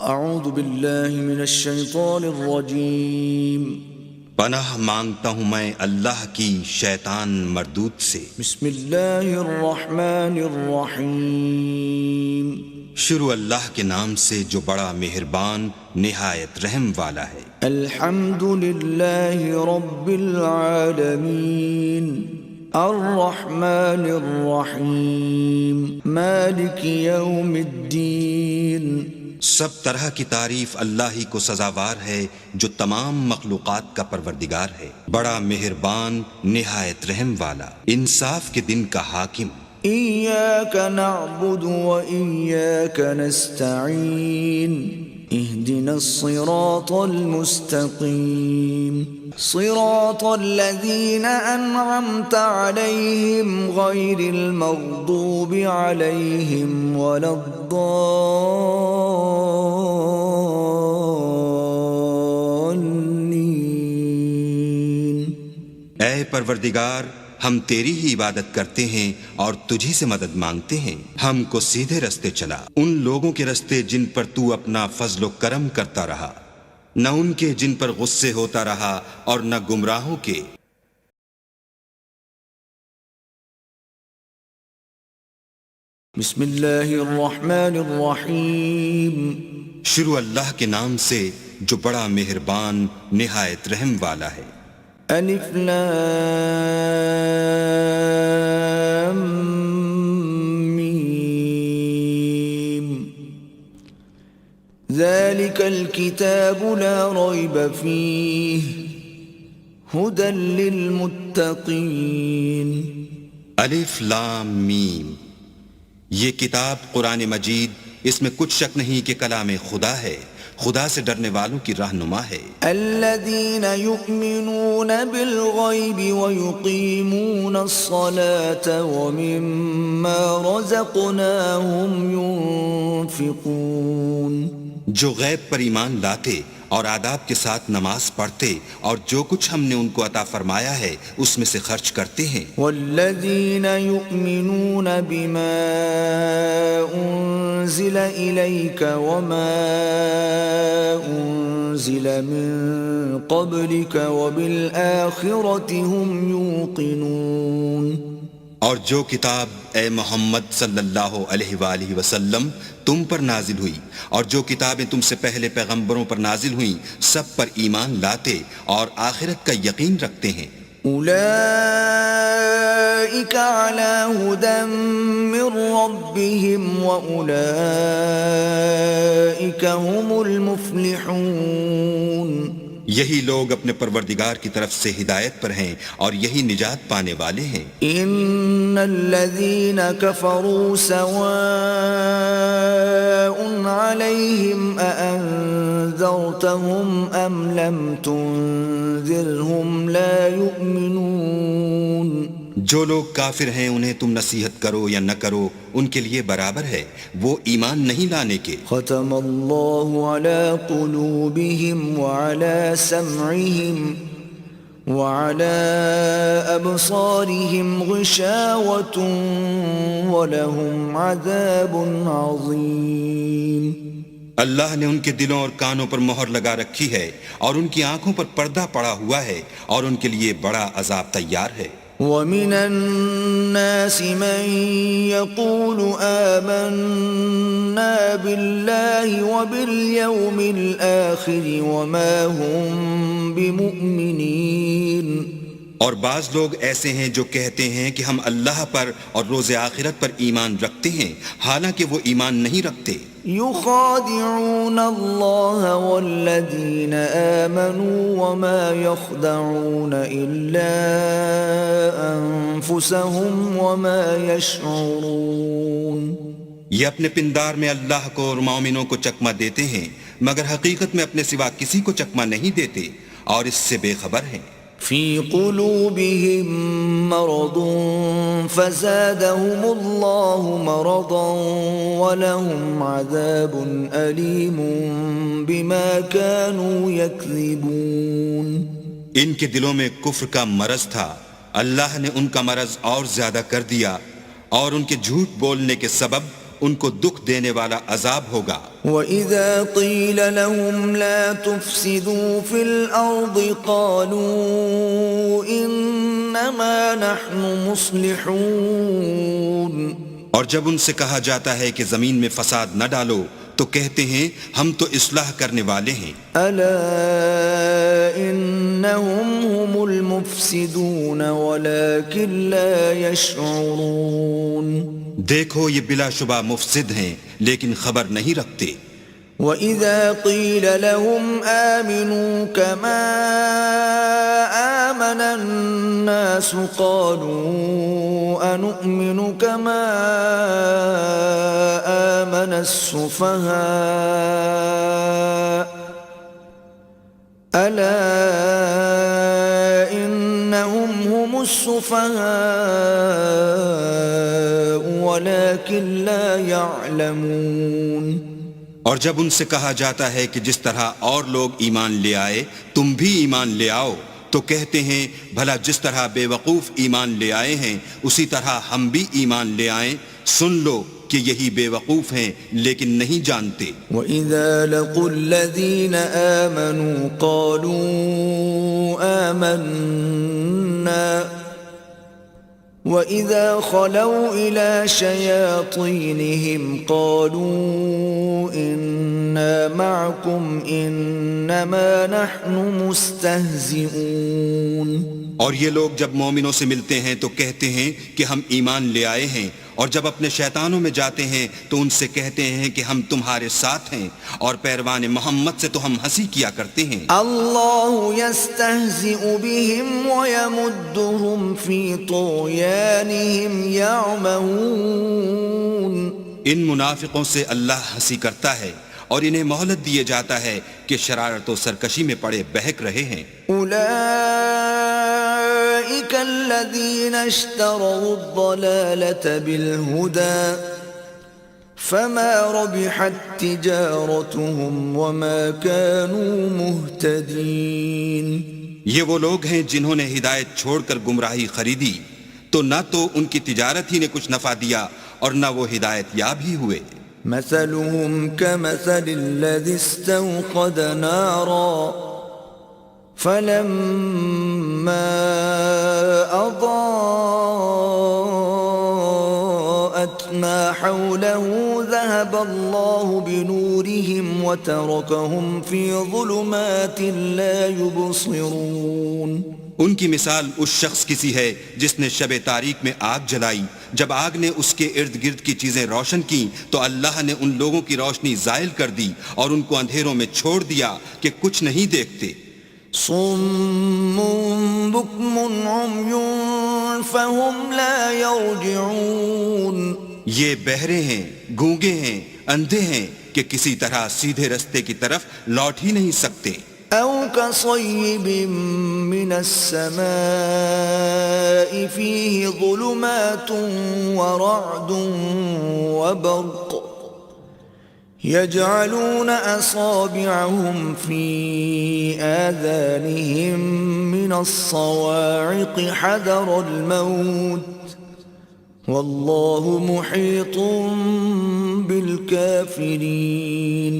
اعوذ باللہ من الشیطان الرجیم پناہ مانگتا ہوں میں اللہ کی شیطان مردود سے۔ بسم اللہ الرحمن الرحیم شروع اللہ کے نام سے جو بڑا مہربان نہایت رحم والا ہے۔ الحمد للہ رب العالمین الرحمن الرحیم مالک یوم الدین۔ سب طرح کی تعریف اللہ ہی کو سزاوار ہے جو تمام مخلوقات کا پروردگار ہے، بڑا مہربان نہایت رحم والا، انصاف کے دن کا حاکم۔ ایاک نعبد و ایاک نستعین اہدنا الصراط المستقیم صراط الذین انعمت علیہم غیر المغضوب علیہم ولا الضالین۔ اے پروردگار، ہم تیری ہی عبادت کرتے ہیں اور تجھی سے مدد مانگتے ہیں، ہم کو سیدھے رستے چلا، ان لوگوں کے رستے جن پر تو اپنا فضل و کرم کرتا رہا، نہ ان کے جن پر غصے ہوتا رہا اور نہ گمراہوں کے۔ بسم اللہ الرحمن الرحیم شروع اللہ کے نام سے جو بڑا مہربان نہایت رحم والا ہے۔ الف لام میم ذلك الكتاب لا ريب فيه هدى للمتقين۔ الف لام میم، یہ کتاب قرآن مجید، اس میں کچھ شک نہیں کہ کلام خدا ہے، خدا سے ڈرنے والوں کی رہنما ہے۔ الذين يؤمنون بالغيب ويقيمون الصلاة ومما رزقناهم ينفقون، جو غیب پر ایمان لاتے اور آداب کے ساتھ نماز پڑھتے اور جو کچھ ہم نے ان کو عطا فرمایا ہے اس میں سے خرچ کرتے ہیں۔ والذین یؤمنون بما انزل الیک وما انزل من قبلک وبالآخرة هم یوقنون، اور جو کتاب اے محمد صلی اللہ علیہ وآلہ وسلم تم پر نازل ہوئی اور جو کتابیں تم سے پہلے پیغمبروں پر نازل ہوئیں سب پر ایمان لاتے اور آخرت کا یقین رکھتے ہیں۔ اولئک علی ھدی من ربہم واولئک هم المفلحون، یہی لوگ اپنے پروردگار کی طرف سے ہدایت پر ہیں اور یہی نجات پانے والے ہیں۔ ان الذین کفروا سواء علیہم اانذرتہم ام لم تنذرہم لا یؤمنون، جو لوگ کافر ہیں انہیں تم نصیحت کرو یا نہ کرو ان کے لیے برابر ہے، وہ ایمان نہیں لانے کے۔ ختم اللہ علی قلوبہم وعلی سمعہم وعلی ابصارہم غشاوۃ ولہم عذاب عظیم۔ اللہ نے ان کے دلوں اور کانوں پر مہر لگا رکھی ہے اور ان کی آنکھوں پر پردہ پڑا ہوا ہے اور ان کے لیے بڑا عذاب تیار ہے۔ وَمِنَ النَّاسِ مَن يَقُولُ آمَنَّا بِاللَّهِ وَبِالْيَوْمِ الْآخِرِ وَمَا هُمْ بِمُؤْمِنِينَ، اور بعض لوگ ایسے ہیں جو کہتے ہیں کہ ہم اللہ پر اور روز آخرت پر ایمان رکھتے ہیں حالانکہ وہ ایمان نہیں رکھتے۔ يخادعون الله والذين آمنوا وما يخدعون إلا أنفسهم وما يشعرون، یہ اپنے پندار میں اللہ کو اور مومنوں کو چکمہ دیتے ہیں مگر حقیقت میں اپنے سوا کسی کو چکمہ نہیں دیتے اور اس سے بے خبر ہیں۔ في قلوبهم مرض فزادهم الله مرضا ولهم عذاب أليم بما كانوا يكذبون، ان کے دلوں میں کفر کا مرض تھا، اللہ نے ان کا مرض اور زیادہ کر دیا اور ان کے جھوٹ بولنے کے سبب ان کو دکھ دینے والا عذاب ہوگا۔ وَإِذَا قِيلَ لَهُمْ لَا تُفْسِدُوا فِي الْأَرْضِ قَالُوا إِنَّمَا نَحْنُ مُصْلِحُونَ، اور جب ان سے کہا جاتا ہے کہ زمین میں فساد نہ ڈالو تو کہتے ہیں ہم تو اصلاح کرنے والے ہیں۔ أَلَا إِنَّهُمْ هُمُ الْمُفْسِدُونَ وَلَكِنْ لَا يَشْعُرُونَ، دیکھو یہ بلا شبہ مفسد ہیں لیکن خبر نہیں رکھتے۔ وَإِذَا قِيلَ لَهُمْ آمِنُوا كَمَا آمَنَ النَّاسُ قَالُوا أَنُؤْمِنُ كَمَا آمَنَ السُّفَهَاءُ أَلَا إِنَّهُمْ هُمُ السُّفَهَاءُ وَلَكِنْ لَا يَعْلَمُونَ۔ اور جب ان سے کہا جاتا ہے کہ جس طرح اور لوگ ایمان لے آئے تم بھی ایمان لے آؤ تو کہتے ہیں بھلا جس طرح بے وقوف ایمان لے آئے ہیں اسی طرح ہم بھی ایمان لے آئیں، سن لو کہ یہی بے وقوف ہیں لیکن نہیں جانتے۔ وَإِذَا لَقُوا الَّذِينَ آمَنُوا قَالُوا آمَنَّا وَإِذَا خَلَوْا إِلَى شَيَاطِينِهِمْ قَالُوا إِنَّا مَعَكُمْ إِنَّمَا نَحْنُ مُسْتَهْزِئُونَ۔ اور یہ لوگ جب مومنوں سے ملتے ہیں تو کہتے ہیں کہ ہم ایمان لے آئے ہیں، اور جب اپنے شیطانوں میں جاتے ہیں تو ان سے کہتے ہیں کہ ہم تمہارے ساتھ ہیں، اور پیروان محمد سے تو ہم ہنسی کیا کرتے ہیں۔ اللہ یستہزئ بہم ویمدہم فی طغیانہم یعمہون۔ ان منافقوں سے اللہ ہنسی کرتا ہے اور انہیں مہلت دیے جاتا ہے کہ شرارت و سرکشی میں پڑے بہک رہے ہیں۔ اولئک الذین اشتروا الضلالة بالہدى فما ربحت تجارتهم وما كانوا مہتدین۔ یہ وہ لوگ ہیں جنہوں نے ہدایت چھوڑ کر گمراہی خریدی تو نہ تو ان کی تجارت ہی نے کچھ نفع دیا اور نہ وہ ہدایت یاب ہی ہوئے۔ مثلهم كمثل الذي استوقد نارا فلما أضاءت ما حوله ذهب الله بنورهم وتركهم في ظلمات لا يبصرون۔ ان کی مثال اس شخص کی سی ہے جس نے شب تاریک میں آگ جلائی، جب آگ نے اس کے ارد گرد کی چیزیں روشن کی تو اللہ نے ان لوگوں کی روشنی زائل کر دی اور ان کو اندھیروں میں چھوڑ دیا کہ کچھ نہیں دیکھتے۔ صم بکم عمی فهم لا يرجعون۔ یہ بہرے ہیں، گونگے ہیں، اندھے ہیں کہ کسی طرح سیدھے رستے کی طرف لوٹ ہی نہیں سکتے۔ او كصيب من السماء فيه ظلمات ورعد وبرق يجعلون أصابعهم في آذانهم من الصواعق حذر الموت والله محيط بالكافرين۔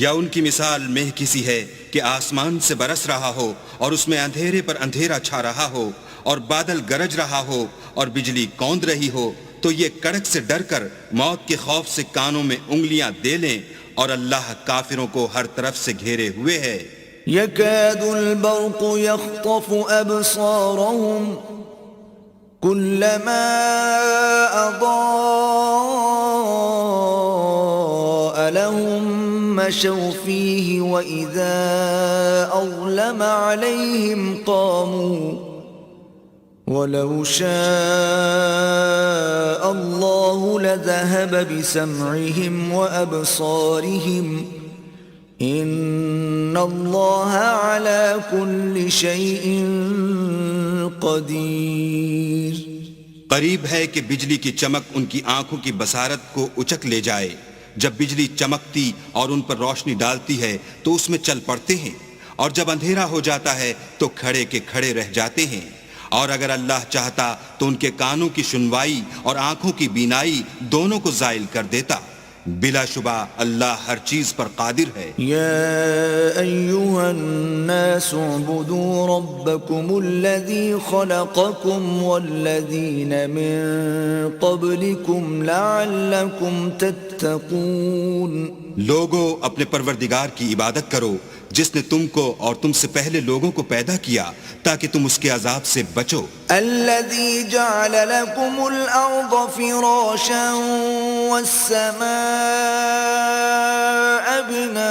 یا ان کی مثال مہ کسی ہے کہ آسمان سے برس رہا ہو اور اس میں اندھیرے پر اندھیرا چھا رہا ہو اور بادل گرج رہا ہو اور بجلی کوند رہی ہو تو یہ کڑک سے ڈر کر موت کے خوف سے کانوں میں انگلیاں دے لیں، اور اللہ کافروں کو ہر طرف سے گھیرے ہوئے ہے۔ يكاد البرق يخطف أبصارهم كلما أضاء لهم مشوا فيه وإذا أظلم عليهم قاموا ولو شاء الله لذهب بسمعهم وأبصارهم إن الله على كل شيء قدير۔ قریب ہے کہ بجلی کی چمک ان کی آنکھوں کی بصارت کو اچک لے جائے، جب بجلی چمکتی اور ان پر روشنی ڈالتی ہے تو اس میں چل پڑتے ہیں، اور جب اندھیرا ہو جاتا ہے تو کھڑے کے کھڑے رہ جاتے ہیں، اور اگر اللہ چاہتا تو ان کے کانوں کی سنوائی اور آنکھوں کی بینائی دونوں کو زائل کر دیتا. بلا شبہ اللہ ہر چیز پر قادر ہے. يا أيها الناس اعبدوا ربكم الذي خلقكم والذين من قبلكم لعلكم تتقون. لوگو اپنے پروردگار کی عبادت کرو جس نے تم کو اور تم سے پہلے لوگوں کو پیدا کیا تاکہ تم اس کے عذاب سے بچو. الذي جعل لكم الأرض فراشا والسماء بناء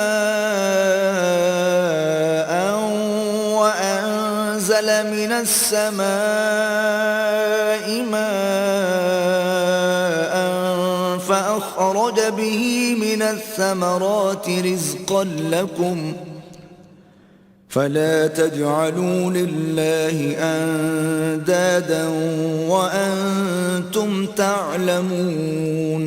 وأنزل من السماء ماء فأخرج به من الثمرات رزقا لكم فلا تجعلوا لله اندادا وانتم تعلمون.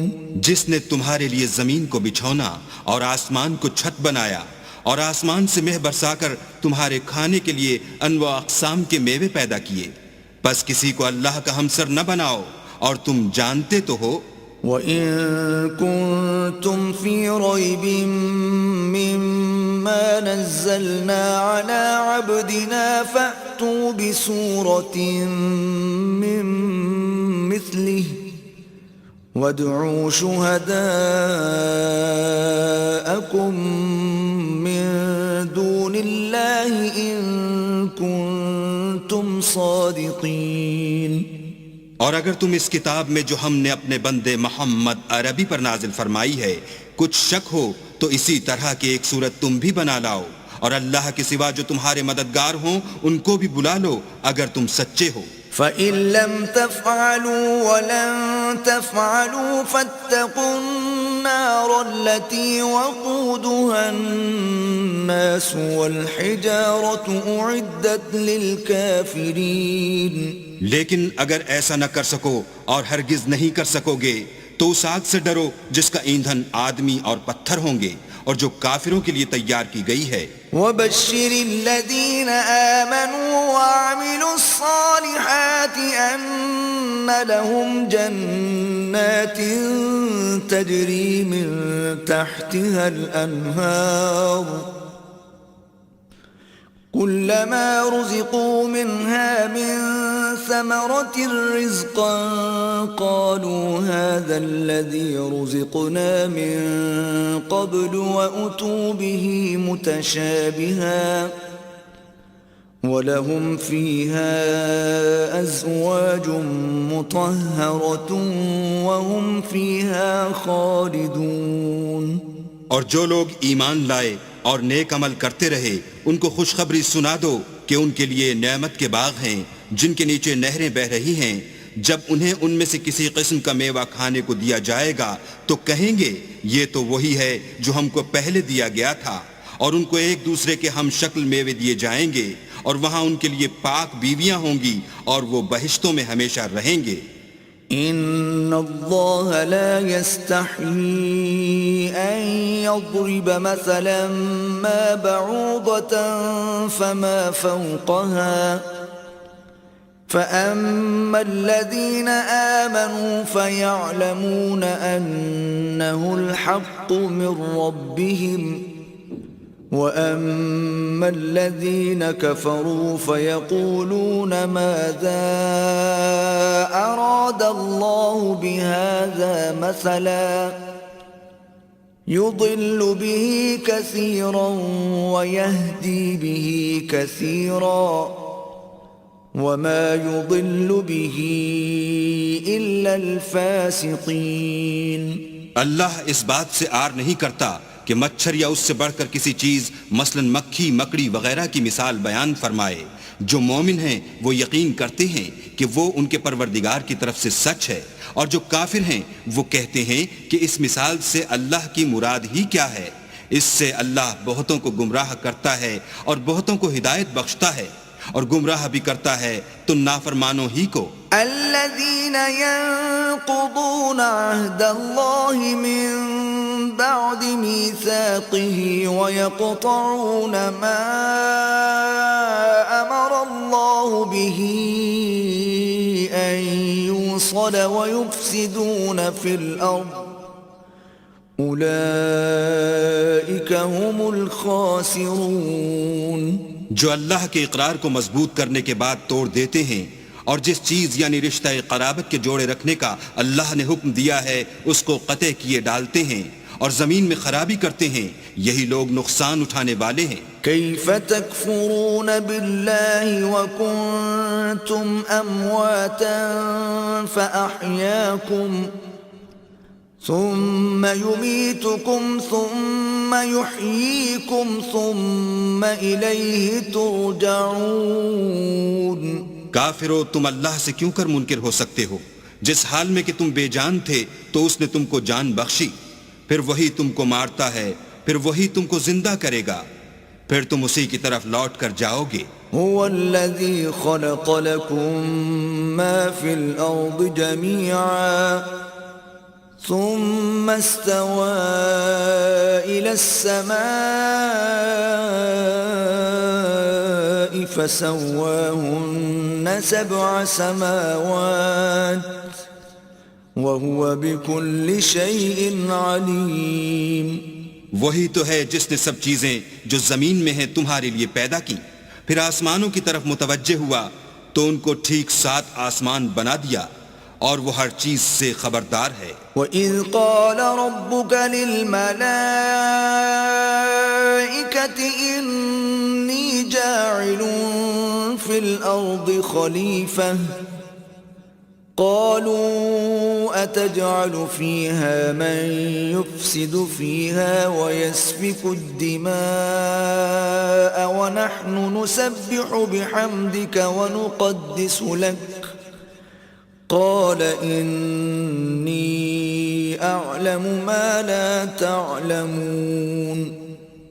جس نے تمہارے لیے زمین کو بچھونا اور آسمان کو چھت بنایا اور آسمان سے مہ برسا کر تمہارے کھانے کے لیے انواع اقسام کے میوے پیدا کیے، بس کسی کو اللہ کا ہمسر نہ بناؤ اور تم جانتے تو ہو. وَإِن كُنتُمْ فِي رَيْبٍ مِّمَّا نَزَّلْنَا عَلَىٰ عَبْدِنَا فَأْتُوا بِسُورَةٍ مِّن مِّثْلِهِ وَادْعُوا شُهَدَاءَكُم مِّن دُونِ اللَّهِ إِن كُنتُمْ صَادِقِينَ. اور اگر تم اس کتاب میں جو ہم نے اپنے بندے محمد عربی پر نازل فرمائی ہے کچھ شک ہو تو اسی طرح کی ایک صورت تم بھی بنا لاؤ اور اللہ کے سوا جو تمہارے مددگار ہوں ان کو بھی بلا لو اگر تم سچے ہو. فَإِن لَّمْ تَفْعَلُوا وَلَن تَفْعَلُوا فَاتَّقُوا النَّارَ الَّتِي وَقُودُهَا النَّاسُ وَالْحِجَارَةُ أُعِدَّتْ لِلْكَافِرِينَ. لیکن اگر ایسا نہ کر سکو اور ہرگز نہیں کر سکو گے تو اس آگ سے ڈرو جس کا ایندھن آدمی اور پتھر ہوں گے اور جو کافروں کے لیے تیار کی گئی ہے. وَبَشِّرِ الَّذِينَ آمَنُوا وَعَمِلُوا الصَّالِحَاتِ أَنَّ لَهُمْ جَنَّاتٍ تَجْرِي مِن تَحْتِهَا الْأَنْهَارُ كُلَّمَا رُزِقُوا مِنْهَا مِن ثَمَرَةٍ رِزْقًا قَالُوا هَذَا الَّذِي رُزِقْنَا مِن قَبْلُ وَأُتُوا بِهِ مُتَشَابِهًا وَلَهُمْ فِيهَا أَزْوَاجٌ مُطَهَّرَةٌ وَهُمْ فِيهَا خَالِدُونَ. اور جو لوگ ایمان لائے اور نیک عمل کرتے رہے ان کو خوشخبری سنا دو کہ ان کے لیے نعمت کے باغ ہیں جن کے نیچے نہریں بہ رہی ہیں. جب انہیں ان میں سے کسی قسم کا میوہ کھانے کو دیا جائے گا تو کہیں گے یہ تو وہی ہے جو ہم کو پہلے دیا گیا تھا، اور ان کو ایک دوسرے کے ہم شکل میوے دیے جائیں گے اور وہاں ان کے لیے پاک بیویاں ہوں گی اور وہ بہشتوں میں ہمیشہ رہیں گے. ان اللہ لا يستحيي ان يضرب مثلا ما بعوضة فما فوقها فأما الذين آمنوا فيعلمون أنه الحق من ربهم وَأَمَّا الَّذِينَ كَفَرُوا فَيَقُولُونَ مَاذَا أَرَادَ اللَّهُ بِهَذَا مَثَلًا يُضِلُّ بِهِ كَثِيرًا وَيَهْدِي بِهِ كَثِيرًا وَمَا يُضِلُّ بِهِ إِلَّا الْفَاسِقِينَ. اللہ اس بات سے عار نہیں کرتا کہ مچھر یا اس سے بڑھ کر کسی چیز مثلا مکھی مکڑی وغیرہ کی مثال بیان فرمائے. جو مومن ہیں وہ یقین کرتے ہیں کہ وہ ان کے پروردگار کی طرف سے سچ ہے، اور جو کافر ہیں وہ کہتے ہیں کہ اس مثال سے اللہ کی مراد ہی کیا ہے. اس سے اللہ بہتوں کو گمراہ کرتا ہے اور بہتوں کو ہدایت بخشتا ہے، اور گمراہ بھی کرتا ہے تو نافرمانوں ہی کو. الذين ينقضون عهد الله من بعد ميثاقه ويقطعون ما أمر الله به أن يوصل ويفسدون في الأرض أولئك هم الخاسرون. جو اللہ کے اقرار کو مضبوط کرنے کے بعد توڑ دیتے ہیں اور جس چیز یعنی رشتہ قرابت کے جوڑے رکھنے کا اللہ نے حکم دیا ہے اس کو قطع کیے ڈالتے ہیں اور زمین میں خرابی کرتے ہیں، یہی لوگ نقصان اٹھانے والے ہیں. كيف تكفرون بالله وكنتم أمواتا فأحياكم ثم يميتكم ثم يحييكم ثم إليه ترجعون. کافرو، تم اللہ سے کیوں کر منکر ہو سکتے ہو؟ جس حال میں کہ تم بے جان تھے تو اس نے تم کو جان بخشی، پھر وہی تم کو مارتا ہے، پھر وہی تم کو زندہ کرے گا، پھر تم اسی کی طرف لوٹ کر جاؤ گے. هو الذي خلق لكم ما في الأرض جميعا ثم استوى إلى السماء فسواهن 7 سماوات وهو بكل شيء عليم. وہی تو ہے جس نے سب چیزیں جو زمین میں ہیں تمہارے لیے پیدا کی، پھر آسمانوں کی طرف متوجہ ہوا تو ان کو ٹھیک 7 آسمان بنا دیا، اور وہ ہر چیز سے خبردار ہے. وَإِذْ قَالَ رَبُّكَ لِلْمَلَائِكَةِ إِنِّي جَاعِلٌ فِي الْأَرْضِ خَلِيفَةً قالوا أتجعل فيها من يفسد فيها ويسفك الدماء ونحن نسبح بحمدك ونقدس لك قال إني أعلم ما لا تعلمون.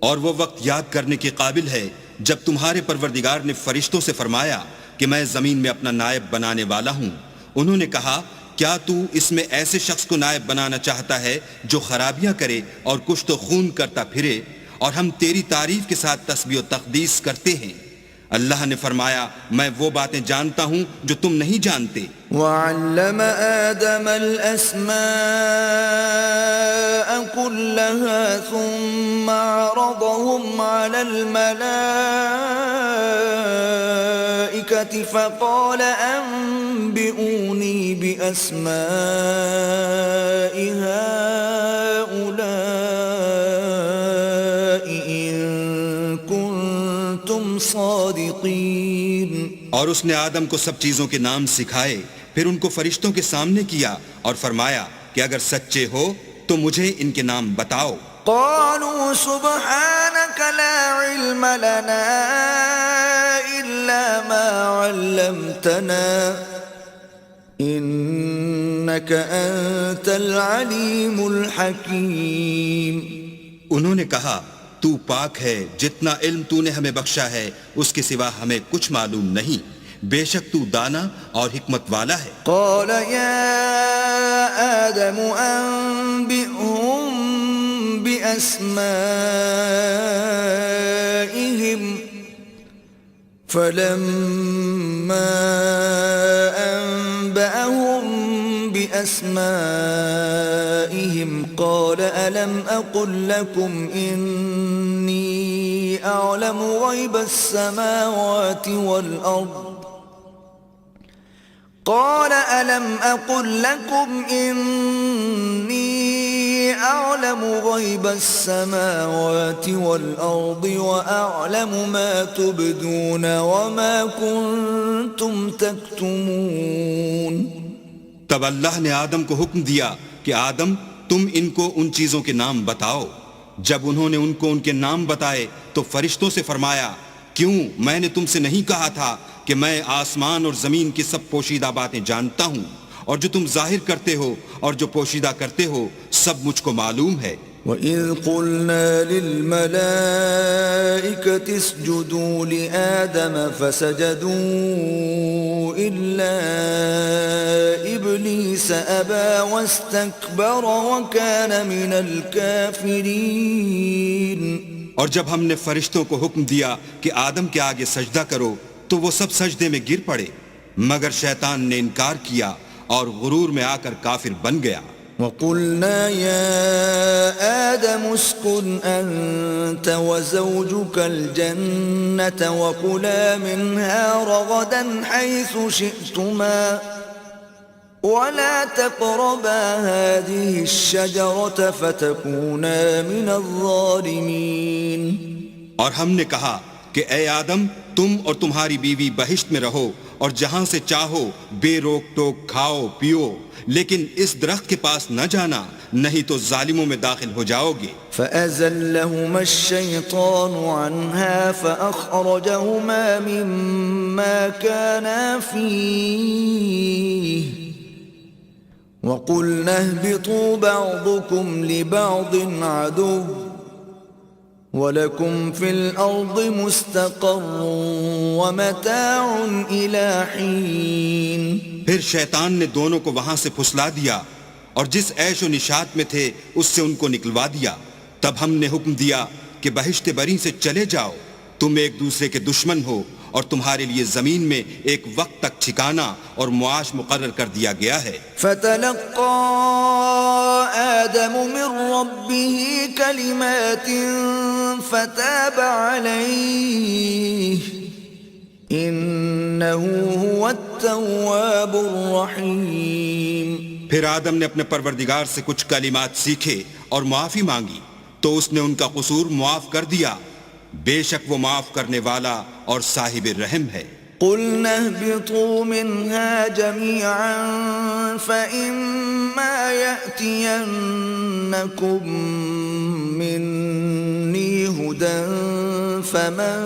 اور وہ وقت یاد کرنے کے قابل ہے جب تمہارے پروردگار نے فرشتوں سے فرمایا کہ میں زمین میں اپنا نائب بنانے والا ہوں. انہوں نے کہا کیا تو اس میں ایسے شخص کو نائب بنانا چاہتا ہے جو خرابیاں کرے اور کشت و خون کرتا پھرے، اور ہم تیری تعریف کے ساتھ تسبیح و تقدیس کرتے ہیں. اللہ نے فرمایا میں وہ باتیں جانتا ہوں جو تم نہیں جانتے. وَعَلَّمَ آدَمَ الْأَسْمَاءَ كُلَّهَا ثُمَّ عَرَضَهُمْ عَلَى الْمَلَائِكَةِ فَقَالَ أَنبِئُونِي بِأَسْمَاءِ هَؤُلَاءِ إِن كُنتُمْ صَادِقِينَ. اور اس نے آدم کو سب چیزوں کے نام سکھائے، پھر ان کو فرشتوں کے سامنے کیا اور فرمایا کہ اگر سچے ہو تو مجھے ان کے نام بتاؤ. قالوا سبحانك لا علم لنا إلا ما علمتنا إنك أنت العليم الحكيم. انہوں نے کہا تو پاک ہے، جتنا علم تو نے ہمیں بخشا ہے اس کے سوا ہمیں کچھ معلوم نہیں، بے شک تو دانا اور حکمت والا ہے. قال يا آدم أنبئهم بأسمائهم فلما أنبأهم بأسمائهم قال ألم أقل لكم إني أعلم غيب السماوات والأرض قال ألم أقل لكم إني أعلم غيب السماوات والأرض وأعلم ما تبدون وما كنتم تكتمون. تب اللہ نے آدم کو حکم دیا کہ آدم تم ان کو ان چیزوں کے نام بتاؤ. جب انہوں نے ان کو ان کے نام بتائے تو فرشتوں سے فرمایا کیوں میں نے تم سے نہیں کہا تھا کہ میں آسمان اور زمین کی سب پوشیدہ باتیں جانتا ہوں، اور جو تم ظاہر کرتے ہو اور جو پوشیدہ کرتے ہو سب مجھ کو معلوم ہے. وَإِذْ قُلْنَا لِلْمَلَائِكَةِ اسْجُدُوا لِآدَمَ فَسَجَدُوا إِلَّا إِبْلِيسَ أَبَى وَاسْتَكْبَرَ وَكَانَ مِنَ الْكَافِرِينَ. اور جب ہم نے فرشتوں کو حکم دیا کہ آدم کے آگے سجدہ کرو تو وہ سب سجدے میں گر پڑے مگر شیطان نے انکار کیا اور غرور میں آ کر کافر بن گیا. وَقُلْنَا يَا آدَمُ اسْكُنْ أَنْتَ وَزَوْجُكَ الْجَنَّةَ وَكُلَا مِنْهَا رَغَدًا حَيْثُ شِئْتُمَا وَلَا تَقْرَبَا هَذِهِ الشَّجَرَةَ فَتَكُونَا مِنَ الظَّالِمِينَ. اور ہم نے کہا کہ اے آدم تم اور تمہاری بیوی بہشت میں رہو اور جہاں سے چاہو بے روک ٹوک کھاؤ پیو لیکن اس درخت کے پاس نہ جانا نہیں تو ظالموں میں داخل ہو جاؤ گے. فَأَزَلَّهُمَا الشَّيْطَانُ عَنْهَا فَأَخْرَجَهُمَا مِمَّا كَانَا فِيهِ وَقُلْنَا اهْبِطُوا بَعْضُكُمْ لِبَعْضٍ عَدُوٌّ وَلَكُمْ فِي الْأَرْضِ مُسْتَقَرٌّ وَمَتَاعٌ إِلَى حِينٍ. پھر شیطان نے دونوں کو وہاں سے پھسلا دیا اور جس عیش و نشاط میں تھے اس سے ان کو نکلوا دیا. تب ہم نے حکم دیا کہ بہشت بری سے چلے جاؤ، تم ایک دوسرے کے دشمن ہو اور تمہارے لیے زمین میں ایک وقت تک ٹھکانہ اور معاش مقرر کر دیا گیا ہے. فَتَلَقَّى آدَمُ مِن رَّبِّهِ كَلِمَاتٍ فَتَابَ عَلَيْهِ إِنَّهُ هُوَ التَّوَّابُ الرَّحِيمُ. پھر آدم نے اپنے پروردگار سے کچھ کلمات سیکھے اور معافی مانگی تو اس نے ان کا قصور معاف کر دیا، بے شک وہ معاف کرنے والا اور صاحب رحم ہے. قُلْنَا اهْبِطُوا مِنْهَا جَمِيعًا فَإِمَّا يَأْتِيَنَّكُمْ مِنِّي هُدًى فَمَن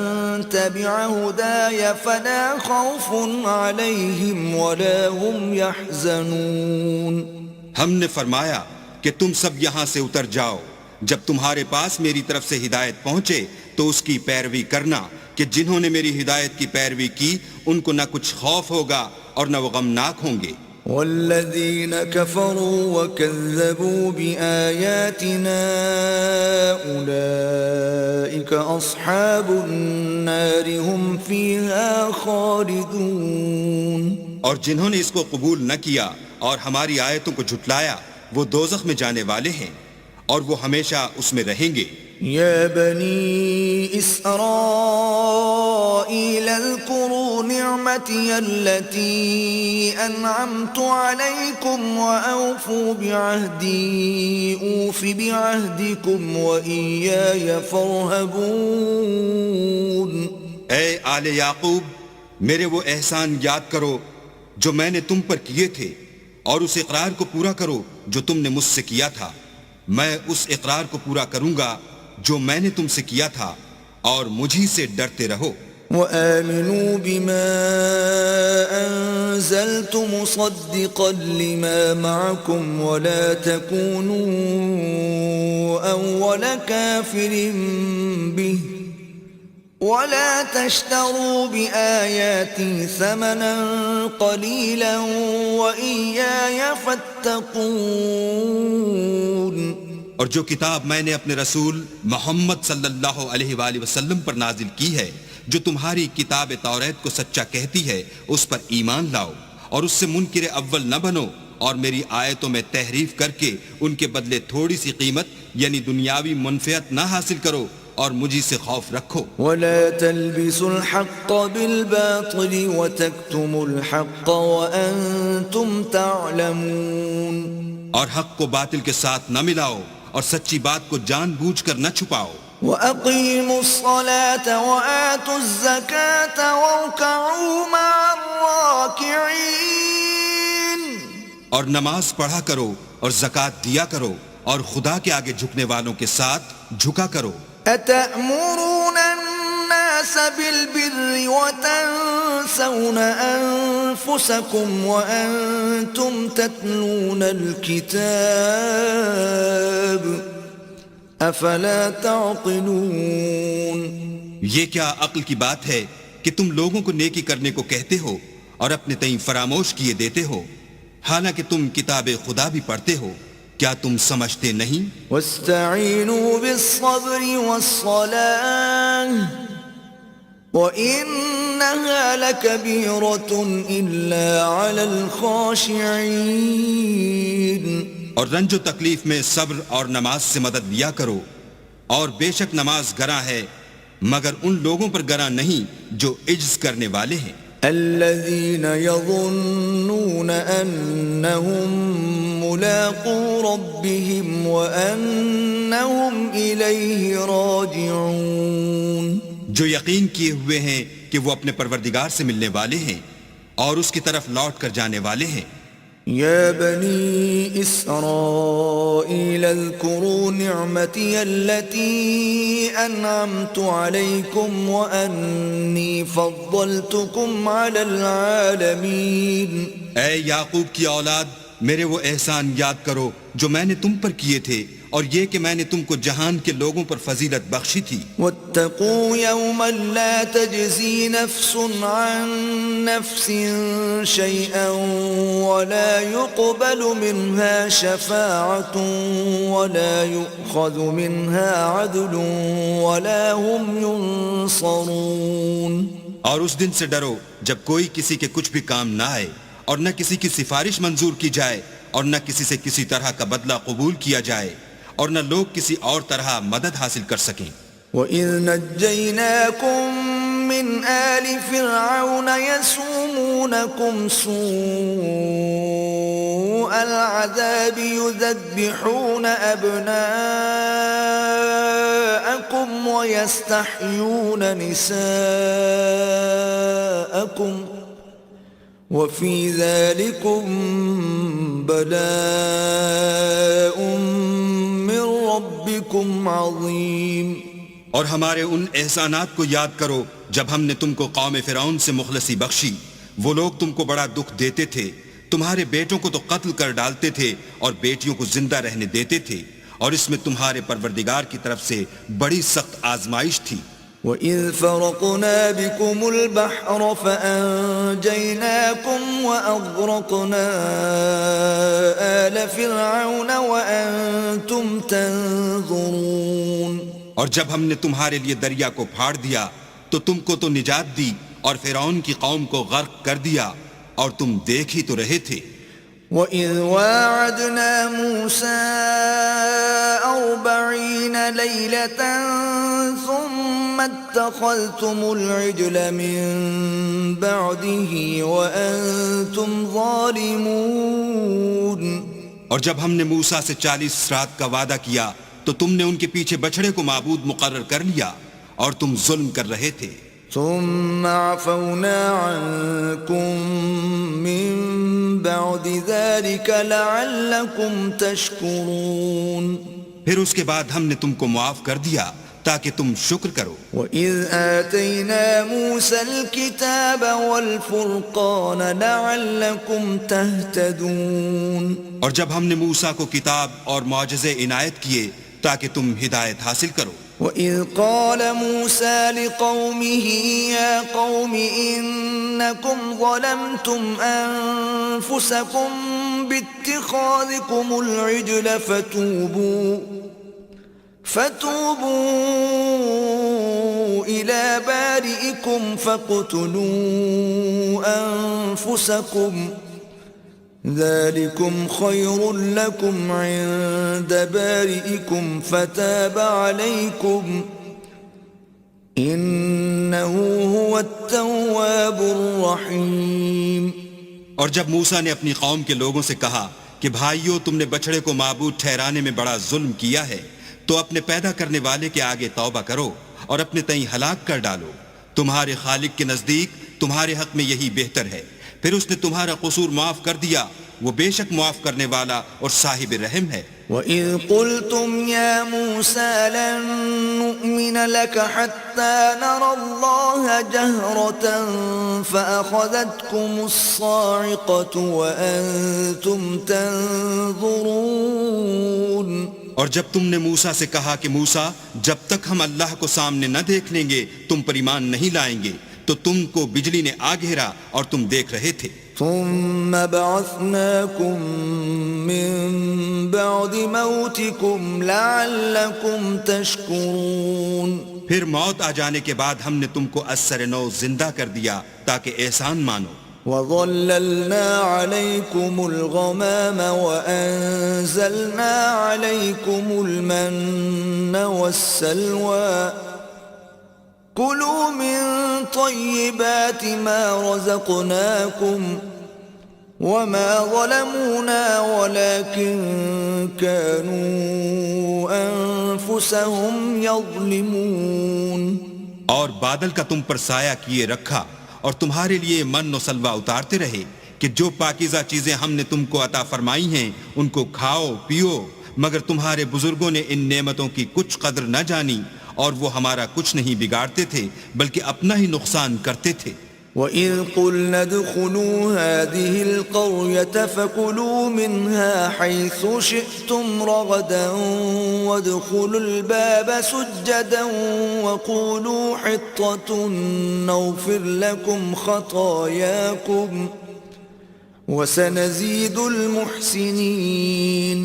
تَبِعَ هُدَايَ فَلَا خَوْفٌ عَلَيْهِمْ وَلَا هُمْ يَحْزَنُونَ. ہم نے فرمایا کہ تم سب یہاں سے اتر جاؤ، جب تمہارے پاس میری طرف سے ہدایت پہنچے تو اس کی پیروی کرنا کہ جنہوں نے میری ہدایت کی پیروی کی ان کو نہ کچھ خوف ہوگا اور نہ وہ غمناک ہوں گے. والذین کفروا وکذبوا بآیاتنا اولئک اصحاب النار هم فیها خالدون. اور جنہوں نے اس کو قبول نہ کیا اور ہماری آیتوں کو جھٹلایا وہ دوزخ میں جانے والے ہیں اور وہ ہمیشہ اس میں رہیں گے. یا بنی اسرائیل اذکروا نعمتی التي انعمت علیکم واوفوا بعہدی اوف بعہدکم وإیای فارہبون. اے آل یعقوب میرے وہ احسان یاد کرو جو میں نے تم پر کیے تھے اور اس اقرار کو پورا کرو جو تم نے مجھ سے کیا تھا. میں اس اقرار کو پورا کروں گا جو میں نے تم سے کیا تھا اور مجھی سے ڈرتے رہو. وآمنوا بما أنزلت مصدقا لما معكم ولا تكونوا أول كافر به ولا تشتروا بآياتي ثمنا قليلا وإياي فاتقون. اور جو کتاب میں نے اپنے رسول محمد صلی اللہ علیہ وآلہ وسلم پر نازل کی ہے جو تمہاری کتاب توریت کو سچا کہتی ہے اس پر ایمان لاؤ اور اس سے منکر اول نہ بنو اور میری آیتوں میں تحریف کر کے ان کے بدلے تھوڑی سی قیمت یعنی دنیاوی منفعت نہ حاصل کرو اور مجھی سے خوف رکھو. ولا تلبسوا الحق بالباطل وتكتموا الحق وأنتم تعلمون. اور حق کو باطل کے ساتھ نہ ملاؤ اور سچی بات کو جان بوجھ کر نہ چھپاؤ. وَأَقِيمُوا الصَّلَاةَ وَآتُوا الزَّكَاةَ وَارْكَعُوا مَعَ الرَّاكِعِينَ. اور نماز پڑھا کرو اور زکوٰۃ دیا کرو اور خدا کے آگے جھکنے والوں کے ساتھ جھکا کرو. أَتَأْمُرُونَ النَّاسَ بِالْبِرِّ وَتَنْسَوْنَ أَنفُسَكُمْ وَأَنْتُمْ تَتْلُونَ الْكِتَابَ افلا تعقلون. یہ کیا عقل کی بات ہے کہ تم لوگوں کو نیکی کرنے کو کہتے ہو اور اپنے تئیں فراموش کیے دیتے ہو حالانکہ تم کتاب خدا بھی پڑھتے ہو. کیا تم سمجھتے نہیں؟ واستعینوا بالصبر والصلاة وَإِنَّهَا لَكَبِيرَةٌ إِلَّا عَلَى الْخَاشِعِينَ اور رنج و تکلیف میں صبر اور نماز سے مدد لیا کرو، اور بے شک نماز گراں ہے مگر ان لوگوں پر گراں نہیں جو عجز کرنے والے ہیں، الذين يظنون أنهم ملاقو ربهم وأنهم إليه راجعون، جو یقین کیے ہوئے ہیں کہ وہ اپنے پروردگار سے ملنے والے ہیں اور اس کی طرف لوٹ کر جانے والے ہیں۔ يا بني إسرائيل اذكروا نعمتي التي أنعمت عليكم وأني فضلتكم على العالمين۔ اے یعقوب کی اولاد، میرے وہ احسان یاد کرو جو میں نے تم پر کیے تھے، اور یہ کہ میں نے تم کو جہان کے لوگوں پر فضیلت بخشی تھی۔ واتقوا يوما لا تجزي نفس عن نفس شيئا ولا يقبل منها شفاعة ولا يؤخذ منها عدل ولا هم ينصرون۔ اور اس دن سے ڈرو جب کوئی کسی کے کچھ بھی کام نہ آئے، اور نہ کسی کی سفارش منظور کی جائے، اور نہ کسی سے کسی طرح کا بدلہ قبول کیا جائے، اور نہ لوگ کسی اور طرح مدد حاصل کر سکیں۔ وَإِذْ نَجَّيْنَاكُمْ مِنْ آلِ فِرْعَوْنَ يَسُومُونَكُمْ سُوءَ الْعَذَابِ يُذَبِّحُونَ أَبْنَاءَكُمْ وَيَسْتَحْيُونَ نِسَاءَكُمْ وَفِي ذَلِكُمْ بَلَاءٌ مِّن رَبِّكُمْ عَظِيمٌ۔ اور ہمارے ان احسانات کو یاد کرو جب ہم نے تم کو قوم فرعون سے مخلصی بخشی، وہ لوگ تم کو بڑا دکھ دیتے تھے، تمہارے بیٹوں کو تو قتل کر ڈالتے تھے اور بیٹیوں کو زندہ رہنے دیتے تھے، اور اس میں تمہارے پروردگار کی طرف سے بڑی سخت آزمائش تھی۔ وَإِذْ فَرَقْنَا بِكُمُ الْبَحْرَ فَأَنْجَيْنَاكُمْ وَأَغْرَقْنَا آلَ فِرْعَوْنَ وَأَنْتُمْ تَنْظُرُونَ۔ اور جب ہم نے تمہارے لیے دریا کو پھاڑ دیا تو تم کو تو نجات دی، اور فرعون کی قوم کو غرق کر دیا، اور تم دیکھ ہی تو رہے تھے۔ وَإِذْ وَاعَدْنَا مُوسَىٰ 40 لَيْلَةً ثُمَّ اتَّخَذْتُمُ الْعِجْلَ مِن بَعْدِهِ وَأَنْتُمْ ظَالِمُونَ۔ اور جب ہم نے موسیٰ سے 40 رات کا وعدہ کیا تو تم نے ان کے پیچھے بچھڑے کو معبود مقرر کر لیا، اور تم ظلم کر رہے تھے۔ ثم عفونا عنكم من بعد ذلك لعلكم تشكرون۔ پھر اس کے بعد ہم نے تم کو معاف کر دیا تاکہ تم شکر کرو۔ وَإِذْ آتَيْنَا مُوسَى الْكِتَابَ وَالْفُرْقَانَ لَعَلَّكُمْ تَهْتَدُونَ۔ اور جب ہم نے موسیٰ کو کتاب اور معجزے عنایت کیے تاکہ تم ہدایت حاصل کرو۔ وَإِذْ قَالَ مُوسَى لِقَوْمِهِ يَا قَوْمِ إِنَّكُمْ ظَلَمْتُمْ أَنفُسَكُمْ بِاتِّخَاذِكُمُ الْعِجْلَ فَتُوبُوا إِلَى بَارِئِكُمْ فَاقْتُلُوا أَنفُسَكُمْ ذَلِكُمْ خَيْرٌ لَكُمْ عِندَ بَارِئِكُمْ فَتَابَ عَلَيْكُمْ إِنَّهُ هُوَ التَّوَّابُ الرَّحِيمُ۔ اور جب موسیٰ نے اپنی قوم کے لوگوں سے کہا کہ بھائیو، تم نے بچڑے کو معبود ٹھہرانے میں بڑا ظلم کیا ہے، تو اپنے پیدا کرنے والے کے آگے توبہ کرو اور اپنے تئیں ہلاک کر ڈالو، تمہارے خالق کے نزدیک تمہارے حق میں یہی بہتر ہے۔ پھر اس نے تمہارا قصور معاف کر دیا، وہ بے شک معاف کرنے والا اور صاحب رحم ہے۔ وَإِذْ قُلْتُمْ يَا مُوسَى لَن نُّؤْمِنَ لَكَ حَتَّى نَرَى اللَّهَ جَهْرَةً فَأَخَذَتْكُمُ الصَّاعِقَةُ وَأَنْتُمْ تَنْظُرُونَ۔ اور جب تم نے موسیٰ سے کہا کہ موسیٰ، جب تک ہم اللہ کو سامنے نہ دیکھ لیں گے تم پر ایمان نہیں لائیں گے، تو تم کو بجلی نے آ گھیرا اور تم دیکھ رہے تھے۔ ثم بعثناكم من بعد موتكم لعلكم تشكرون۔ پھر موت آ جانے کے بعد ہم نے تم کو اثر نو زندہ کر دیا تاکہ احسان مانو. وَظَلَّلْنَا عَلَيْكُمُ الْغَمَامَ وَأَنزَلْنَا عَلَيْكُمُ الْمَنَّ وَالسَّلْوَىٰ كُلُوا مِن طَيِّبَاتِ مَا رَزَقْنَاكُمْ وَمَا ظَلَمُونَا وَلَكِن كَانُوا أَنفُسَهُمْ يَظْلِمُونَ. اور بادل کا تم پر سایہ کیے رکھا اور تمہارے لیے من و سلوہ اتارتے رہے کہ جو پاکیزہ چیزیں ہم نے تم کو عطا فرمائی ہیں ان کو کھاؤ پیو، مگر تمہارے بزرگوں نے ان نعمتوں کی کچھ قدر نہ جانی اور وہ ہمارا کچھ نہیں بگاڑتے تھے بلکہ اپنا ہی نقصان کرتے تھے. وَإِذْ قُلْنَا ادْخُلُوا هَٰذِهِ الْقَرْيَةَ فَكُلُوا مِنْهَا حَيْثُ شِئْتُمْ رَغَدًا وَادْخُلُوا الْبَابَ سُجَّدًا وَقُولُوا حِطَّةٌ نَغْفِرْ لَكُمْ خَطَايَاكُمْ وَسَنَزِيدُ الْمُحْسِنِينَ.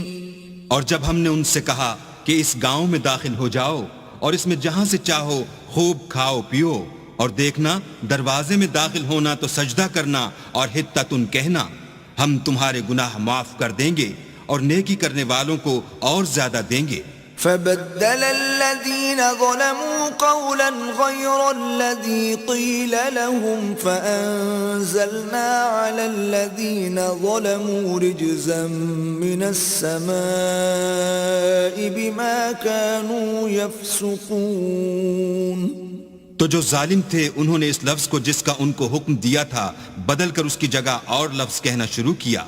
اور جب ہم نے ان سے کہا کہ اس گاؤں میں داخل ہو جاؤ اور اس میں جہاں سے چاہو خوب کھاؤ پیو، اور دیکھنا دروازے میں داخل ہونا تو سجدہ کرنا اور حطتن کہنا، ہم تمہارے گناہ معاف کر دیں گے اور نیکی کرنے والوں کو اور زیادہ دیں گے. فَبَدَّلَ الَّذِينَ ظَلَمُوا قَوْلًا غَيْرَ الَّذِي قِيلَ لَهُمْ فَأَنزَلْنَا عَلَى الَّذِينَ ظَلَمُوا رِجْزًا مِّنَ السَّمَاءِ بِمَا كَانُوا يَفْسُقُونَ. تو جو ظالم تھے انہوں نے اس لفظ کو جس کا ان کو حکم دیا تھا بدل کر اس کی جگہ اور لفظ کہنا شروع کیا،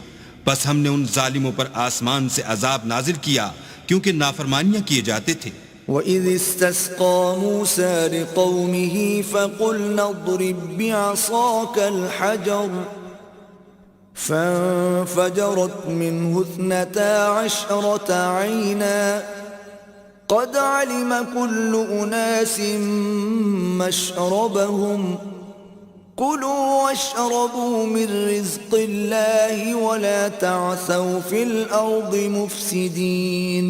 بس ہم نے ان ظالموں پر آسمان سے عذاب نازل کیا کیونکہ نافرمانیاں کیے جاتے تھے. وَإِذِ اسْتَسْقَىٰ مُوسَىٰ لِقَوْمِهِ فَقُلْنَا اضْرِب بِّعَصَاكَ الْحَجَرَ فَانفَجَرَتْ مِنْهُ 12 عَيْنًا قد علم كل أناس مشربهم كلوا واشربوا من رزق الله ولا تعثوا في الأرض مفسدين.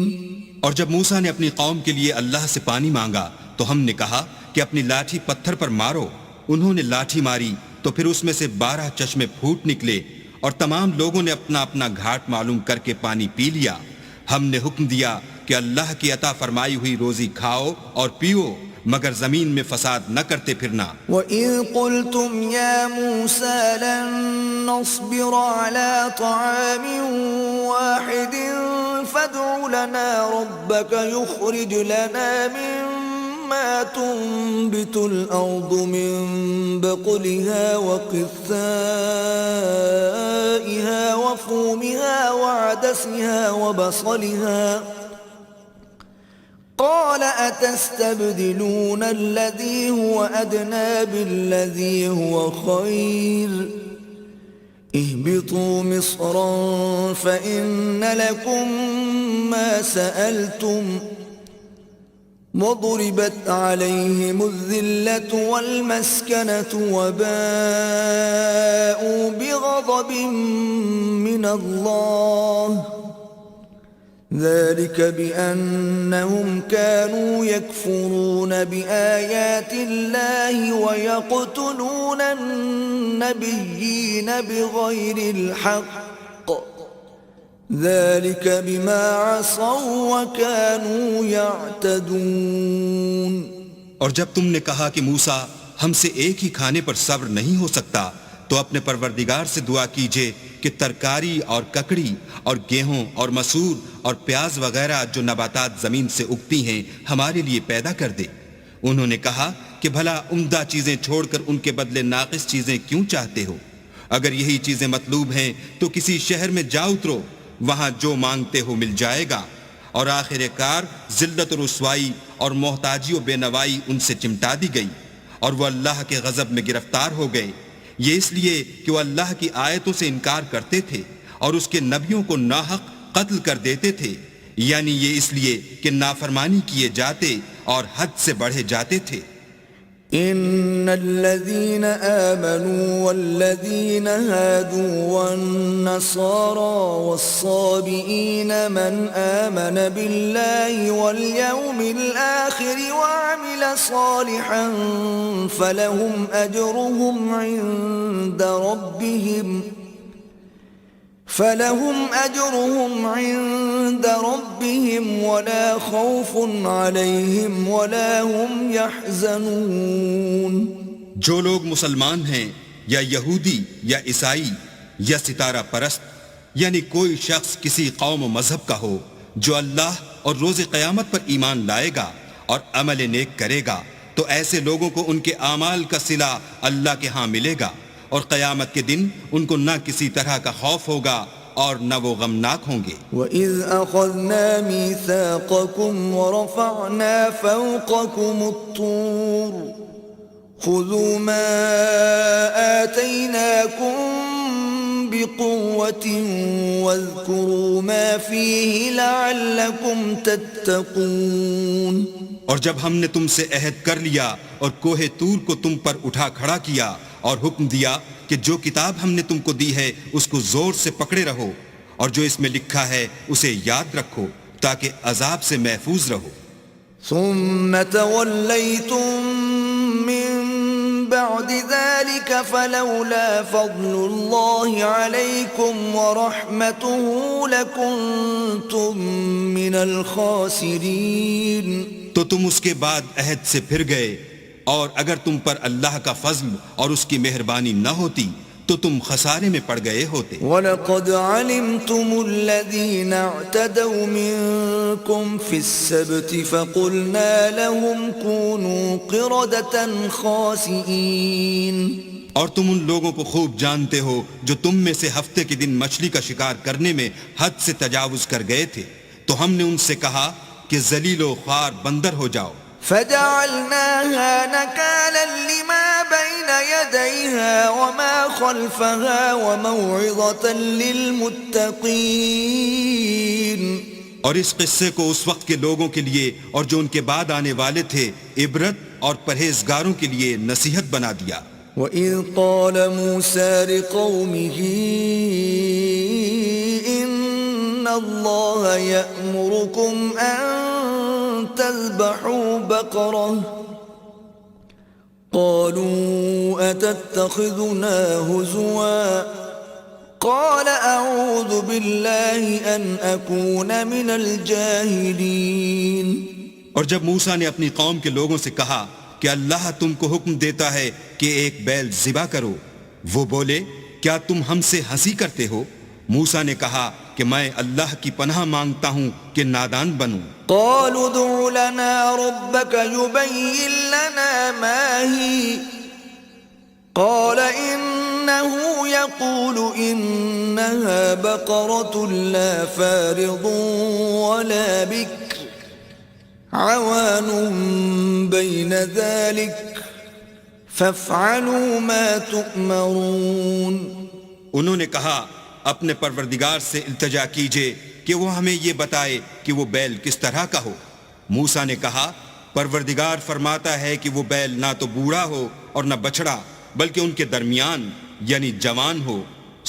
اور جب موسیٰ نے اپنی قوم کے لیے اللہ سے پانی مانگا تو ہم نے کہا کہ اپنی لاٹھی پتھر پر مارو. انہوں نے لاٹھی ماری تو پھر اس میں سے 12 چشمے پھوٹ نکلے اور تمام لوگوں نے اپنا اپنا گھاٹ معلوم کر کے پانی پی لیا. ہم نے حکم دیا کہ اللہ کی عطا فرمائی ہوئی روزی کھاؤ اور پیو مگر زمین میں فساد نہ کرتے پھرنا. وَإِذْ قُلْتُمْ يَا مُوسَىٰ لَن نَّصْبِرَ عَلَىٰ طَعَامٍ وَاحِدٍ فَادْعُ لَنَا رَبَّكَ يُخْرِجْ لَنَا مِمَّا تُنبِتُ الْأَرْضُ مِن بَقْلِهَا وَقِثَّائِهَا وَفُومِهَا وَعَدَسِهَا وَبَصَلِهَا قال أتستبدلون الذي هو أدنى بالذي هو خير اهبطوا مصرا فإن لكم ما سألتم وضربت عليهم الذلة والمسكنة وباءوا بغضب من الله ذلك بأنهم كانوا يكفرون بآيات الله ويقتلون النبيين بغير الحق ذلك بما عصوا وكانوا يعتدون. اور جب تم نے کہا کہ موسیٰ ہم سے ایک ہی کھانے پر صبر نہیں ہو سکتا تو اپنے پروردگار سے دعا کیجئے کہ ترکاری اور ککڑی اور گیہوں اور مسور اور پیاز وغیرہ جو نباتات زمین سے اگتی ہیں ہمارے لیے پیدا کر دے. انہوں نے کہا کہ بھلا عمدہ چیزیں چھوڑ کر ان کے بدلے ناقص چیزیں کیوں چاہتے ہو؟ اگر یہی چیزیں مطلوب ہیں تو کسی شہر میں جا اترو، وہاں جو مانگتے ہو مل جائے گا. اور آخر کار ذلت و رسوائی اور محتاجی و بے نوائی ان سے چمٹا دی گئی اور وہ اللہ کے غضب میں گرفتار ہو گئے. یہ اس لیے کہ وہ اللہ کی آیتوں سے انکار کرتے تھے اور اس کے نبیوں کو ناحق قتل کر دیتے تھے، یعنی یہ اس لیے کہ نافرمانی کیے جاتے اور حد سے بڑھے جاتے تھے. إن الذين آمنوا والذين هادوا والنصارى والصابئين من آمن بالله واليوم الآخر وعمل صالحا فلهم أجرهم عند ربهم ولا خوف عليهم ولا هم يحزنون. جو لوگ مسلمان ہیں یا یہودی یا عیسائی یا ستارہ پرست، یعنی کوئی شخص کسی قوم و مذہب کا ہو، جو اللہ اور روز قیامت پر ایمان لائے گا اور عمل نیک کرے گا، تو ایسے لوگوں کو ان کے اعمال کا صلہ اللہ کے ہاں ملے گا، اور قیامت کے دن ان کو نہ کسی طرح کا خوف ہوگا اور نہ وہ غمناک ہوں گے. وَإِذْ أَخَذْنَا مِيثَاقَكُمْ وَرَفَعْنَا فَوْقَكُمُ الطُّورَ خُذُوا مَا آتَيْنَاكُمْ بِقُوَّةٍ وَاذْكُرُوا مَا فِيهِ لَعَلَّكُمْ تَتَّقُونَ. اور جب ہم نے تم سے عہد کر لیا اور کوہ طور کو تم پر اٹھا کھڑا کیا اور حکم دیا کہ جو کتاب ہم نے تم کو دی ہے اس کو زور سے پکڑے رہو، اور جو اس میں لکھا ہے اسے یاد رکھو تاکہ عذاب سے محفوظ رہو. ثم توليتم من بعد ذلك فلولا فضل الله عليكم ورحمته لكنتم من الخاسرين. تو تم اس کے بعد عہد سے پھر گئے، اور اگر تم پر اللہ کا فضل اور اس کی مہربانی نہ ہوتی تو تم خسارے میں پڑ گئے ہوتے. وَلَقَدْ عَلِمْتُمُ الَّذِينَ اعْتَدَوْا مِنْكُمْ فِي السَّبْتِ فَقُلْنَا لَهُمْ كُونُوا قِرَدَةً خَاسِئِينَ. اور تم ان لوگوں کو خوب جانتے ہو جو تم میں سے ہفتے کے دن مچھلی کا شکار کرنے میں حد سے تجاوز کر گئے تھے، تو ہم نے ان سے کہا کہ ذلیل و خوار بندر ہو جاؤ. فجعلناها نكالا لما بين يديها وما خلفها وموعظة للمتقين. اور اس قصے کو اس وقت کے لوگوں کے لیے اور جو ان کے بعد آنے والے تھے عبرت اور پرہیزگاروں کے لیے نصیحت بنا دیا. وَإِذْ قَالَ مُوسَى لِقَوْمِهِ إِنَّ اللَّهَ يَأْمُرُكُمْ أَن تذبحوا بقرة قالوا أتتخذنا هزوا قال أعوذ بالله أن أكون من الجاهلين. اور جب موسیٰ نے اپنی قوم کے لوگوں سے کہا کہ اللہ تم کو حکم دیتا ہے کہ ایک بیل ذبح کرو، وہ بولے کیا تم ہم سے ہنسی کرتے ہو؟ موسیٰ نے کہا کہ میں اللہ کی پناہ مانگتا ہوں کہ نادان بنوں. قالوا ادع لنا ربك يبين لنا ما هي قال إنه يقول إنها بقرة لا فارض ولا بكر عوان بين ذلك فافعلوا ما تؤمرون. انہوں نے کہا اپنے پروردگار سے التجا کیجئے کہ وہ ہمیں یہ بتائے کہ وہ بیل کس طرح کا ہو. موسیٰ نے کہا پروردگار فرماتا ہے کہ وہ بیل نہ تو بوڑھا ہو اور نہ بچڑا بلکہ ان کے درمیان یعنی جوان ہو،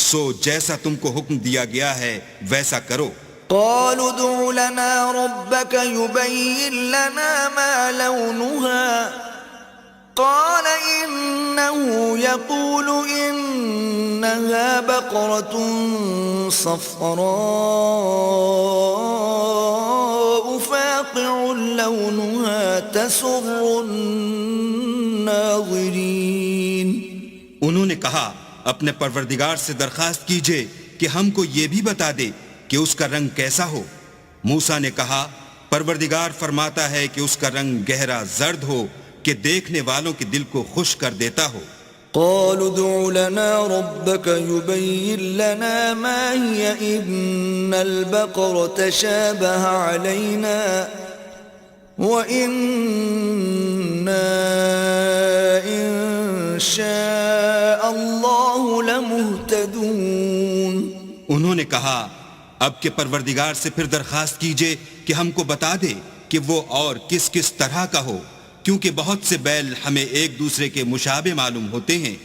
سو جیسا تم کو حکم دیا گیا ہے ویسا کرو. قالوا ادع لنا ربك يبين لنا ما لونها قال إنه يقول إنها بقرة صفراء فاقع لونها تسر الناظرين. انہوں نے کہا اپنے پروردگار سے درخواست کیجئے کہ ہم کو یہ بھی بتا دے کہ اس کا رنگ کیسا ہو. موسیٰ نے کہا پروردگار فرماتا ہے کہ اس کا رنگ گہرا زرد ہو کہ دیکھنے والوں کے دل کو خوش کر دیتا ہو. قالوا ادع لنا ربك يبين لنا ما هي إن البقرة شابه علينا وإنا إن شاء الله لمهتدون. انہوں نے کہا اب کے پروردگار سے پھر درخواست کیجئے کہ ہم کو بتا دے کہ وہ اور کس کس طرح کا ہو، کیونکہ بہت سے بیل ہمیں ایک دوسرے کے مشابہ معلوم ہوتے ہیں،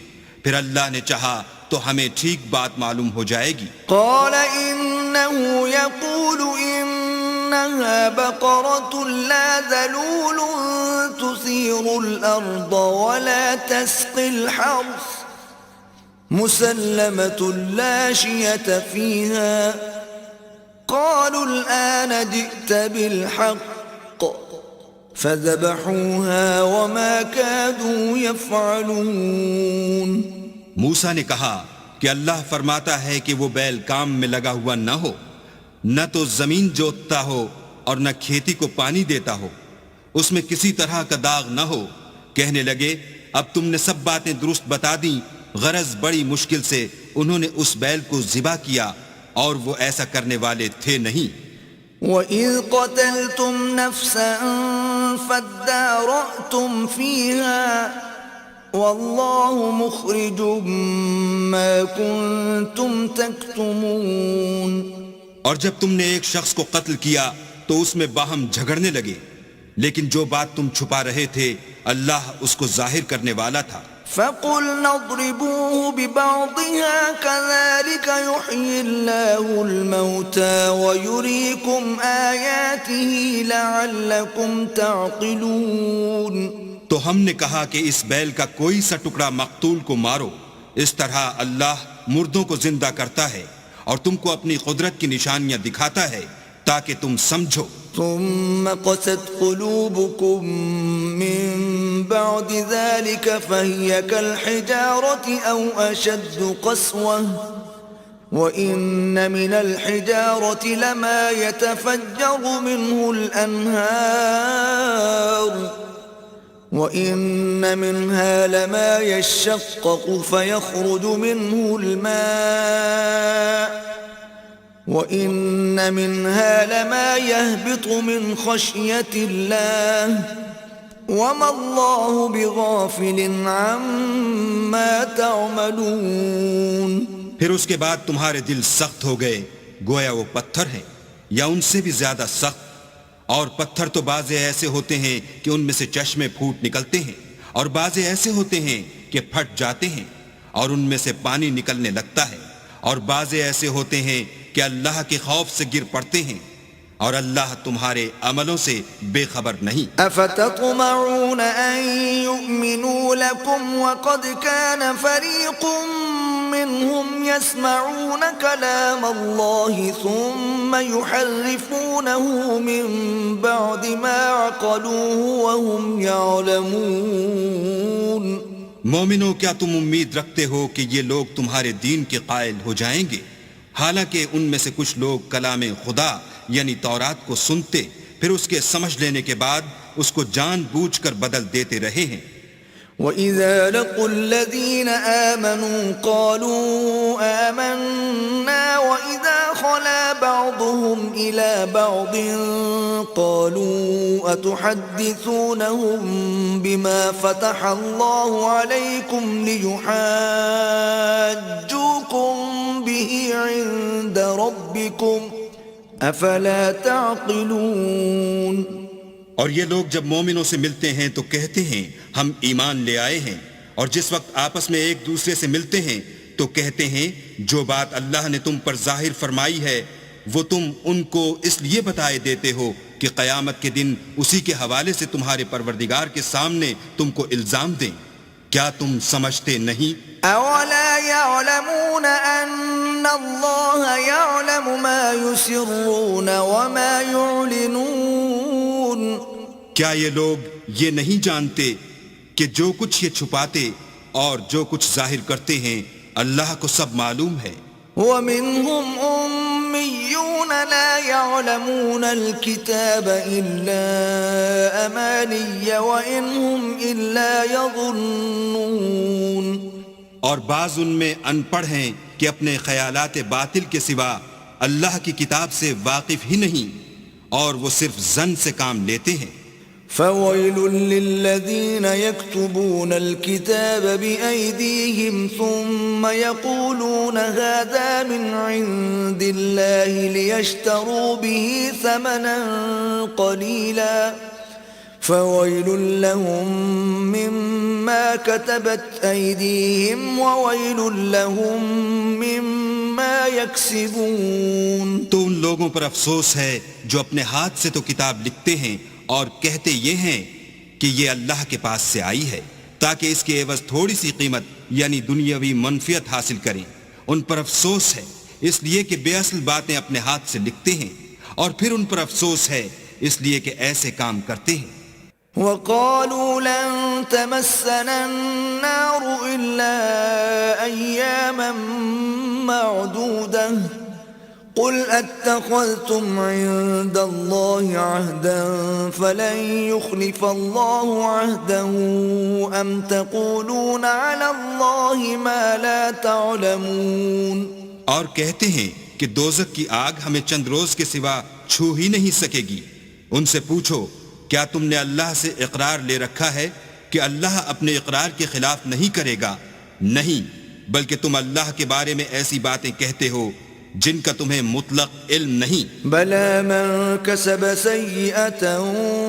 پھر اللہ نے چاہا تو ہمیں ٹھیک بات معلوم ہو جائے گی۔ قال إنه يقول إنها بقرة لا ذلول تثير الأرض ولا تسقي الحرث مسلمة لا شية فيها قالوا الآن جئت بالحق فذبحوها وما كادوا يفعلون۔ موسیٰ نے کہا کہ اللہ فرماتا ہے کہ وہ بیل کام میں لگا ہوا نہ ہو، نہ تو زمین جوتتا ہو اور نہ کھیتی کو پانی دیتا ہو، اس میں کسی طرح کا داغ نہ ہو۔ کہنے لگے اب تم نے سب باتیں درست بتا دیں، غرض بڑی مشکل سے انہوں نے اس بیل کو ذبح کیا اور وہ ایسا کرنے والے تھے نہیں۔ وَإِذْ قَتَلْتُمْ نَفْسًا فَادَّارَأْتُمْ فِيهَا وَاللَّهُ مُخْرِجٌ مَا كُنْتُمْ تَكْتُمُونَ۔ اور جب تم نے ایک شخص کو قتل کیا تو اس میں باہم جھگڑنے لگے، لیکن جو بات تم چھپا رہے تھے اللہ اس کو ظاہر کرنے والا تھا۔ فَقُلْنَا اضْرِبُوهُ بِبَعْضِهَا كَذَلِكَ يُحْيِي اللَّهُ الْمَوْتَى وَيُرِيكُمْ آيَاتِهِ لَعَلَّكُمْ تَعْقِلُونَ۔ تو ہم نے کہا کہ اس بیل کا کوئی سا ٹکڑا مقتول کو مارو، اس طرح اللہ مردوں کو زندہ کرتا ہے اور تم کو اپنی قدرت کی نشانیاں دکھاتا ہے تاکہ تم سمجھو۔ ثم قست قلوبكم من بعد ذلك فهي كالحجارة أو أشد قسوة وإن من الحجارة لما يتفجر منه الأنهار وإن منها لما يشقق فيخرج منه الماء وَإِنَّ مِنْهَا لَمَا يَهْبِطُ مِنْ خَشْيَةِ اللَّهِ وَمَا اللَّهُ بِغَافِلٍ عَمَّا تَعْمَلُونَ۔ پھر اس کے بعد تمہارے دل سخت ہو گئے گویا وہ پتھر ہیں یا ان سے بھی زیادہ سخت، اور پتھر تو بعضے ایسے ہوتے ہیں کہ ان میں سے چشمے پھوٹ نکلتے ہیں، اور بعضے ایسے ہوتے ہیں کہ پھٹ جاتے ہیں اور ان میں سے پانی نکلنے لگتا ہے، اور بعضے ایسے ہوتے ہیں کہ اللہ کے خوف سے گر پڑتے ہیں، اور اللہ تمہارے عملوں سے بے خبر نہیں۔ افتطمعون ان يؤمنوا لكم وقد كان فريق منهم يسمعون كلام الله ثم يحرفونه من بعد ما عقلوه وهم يعلمون۔ مومنوں کیا تم امید رکھتے ہو کہ یہ لوگ تمہارے دین کے قائل ہو جائیں گے، حالانکہ ان میں سے کچھ لوگ کلام خدا یعنی تورات کو سنتے پھر اس کے سمجھ لینے کے بعد اس کو جان بوجھ کر بدل دیتے رہے ہیں۔ وَإِذَا لَقُوا الَّذِينَ آمَنُوا قَالُوا آمَنَّا وَإِذَا خَلَا بَعْضُهُمْ إِلَى بَعْضٍ قَالُوا أَتُحَدِّثُونَهُم بِمَا فَتَحَ اللَّهُ عَلَيْكُمْ لِيُحَاجُّوكُم بِهِ عِندَ رَبِّكُمْ أَفَلَا تَعْقِلُونَ۔ اور یہ لوگ جب مومنوں سے ملتے ہیں تو کہتے ہیں ہم ایمان لے آئے ہیں، اور جس وقت آپس میں ایک دوسرے سے ملتے ہیں تو کہتے ہیں جو بات اللہ نے تم پر ظاہر فرمائی ہے وہ تم ان کو اس لیے بتائے دیتے ہو کہ قیامت کے دن اسی کے حوالے سے تمہارے پروردگار کے سامنے تم کو الزام دیں۔ کیا تم سمجھتے نہیں؟ اولا يعلمون ان اللہ يعلم ما يسرون وما يعلنون۔ کیا یہ لوگ یہ نہیں جانتے کہ جو کچھ یہ چھپاتے اور جو کچھ ظاہر کرتے ہیں اللہ کو سب معلوم ہے۔ وَمِنْهُمْ أُمِّيُّونَ لَا يَعْلَمُونَ الْكِتَابَ إِلَّا أَمَانِيَّ وَإِنْ هُمْ إِلَّا يَظُنُّونَ۔ اور بعض ان میں ان پڑھ ہیں کہ اپنے خیالات باطل کے سوا اللہ کی کتاب سے واقف ہی نہیں، اور وہ صرف ظن سے کام لیتے ہیں۔ فَوَيْلٌ لِّلَّذِينَ يَكْتُبُونَ الْكِتَابَ بِأَيْدِيهِمْ ثُمَّ يَقُولُونَ هَذَا مِنْ عِندِ اللَّهِ لِيَشْتَرُوا بِهِ ثَمَنًا قَلِيلًا فويل لهم مما كتبت أيديهم وويل لهم مما يكسبون. تو ان لوگوں پر افسوس ہے جو اپنے ہاتھ سے تو کتاب لکھتے ہیں اور کہتے یہ ہیں کہ یہ اللہ کے پاس سے آئی ہے تاکہ اس کے عوض تھوڑی سی قیمت یعنی دنیاوی منفیت حاصل کریں. ان پر افسوس ہے اس لیے کہ بے اصل باتیں اپنے ہاتھ سے لکھتے ہیں، اور پھر ان پر افسوس ہے اس لیے کہ ایسے کام کرتے ہیں. وقالوا لن تمسنا النار إلا أياما معدودة قل أتخذتم عند الله عهدا فلن يخلف الله عهده أم تقولون على الله ما لا تعلمون. اور کہتے ہیں کہ دوزخ کی آگ ہمیں چند روز کے سوا چھو ہی نہیں سکے گی. ان سے پوچھو کیا تم نے اللہ سے اقرار لے رکھا ہے کہ اللہ اپنے اقرار کے خلاف نہیں کرے گا؟ نہیں، بلکہ تم اللہ کے بارے میں ایسی باتیں کہتے ہو جن کا تمہیں مطلق علم نہیں. بلى من كسب سيئة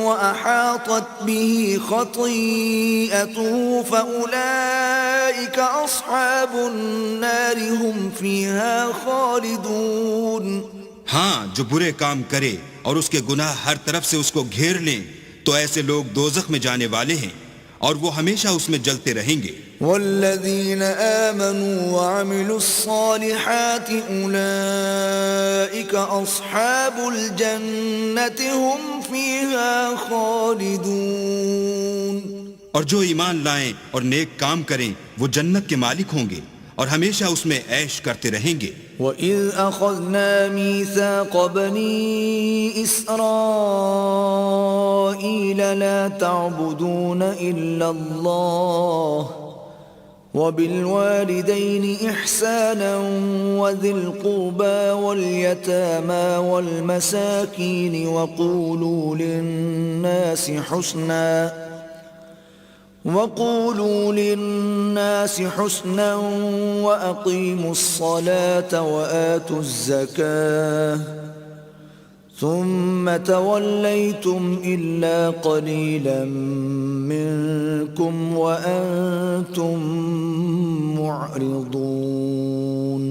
وأحاطت به خطيئته فأولئك أصحاب النار هم فيها خالدون. ہاں، جو برے کام کرے اور اس کے گناہ ہر طرف سے اس کو گھیر لیں تو ایسے لوگ دوزخ میں جانے والے ہیں اور وہ ہمیشہ اس میں جلتے رہیں گے. والذين آمنوا وعملوا الصالحات أولئك أصحاب الجنة هم فيها خالدون. اور جو ایمان لائیں اور نیک کام کریں وہ جنت کے مالک ہوں گے اور ہمیشہ اس میں عیش کرتے رہیں گے. وَإِذْ أَخَذْنَا مِيثَاقَ بَنِي إِسْرَائِيلَ لَا تَعْبُدُونَ إِلَّا اللَّهَ وَبِالْوَالِدَيْنِ إِحْسَانًا وَذِي الْقُرْبَى وَالْيَتَامَى وَالْمَسَاكِينِ وقولوا للناس حسنا وأقيموا الصلاة وآتوا الزكاة ثم توليتم إلا قليلا منكم وأنتم معرضون.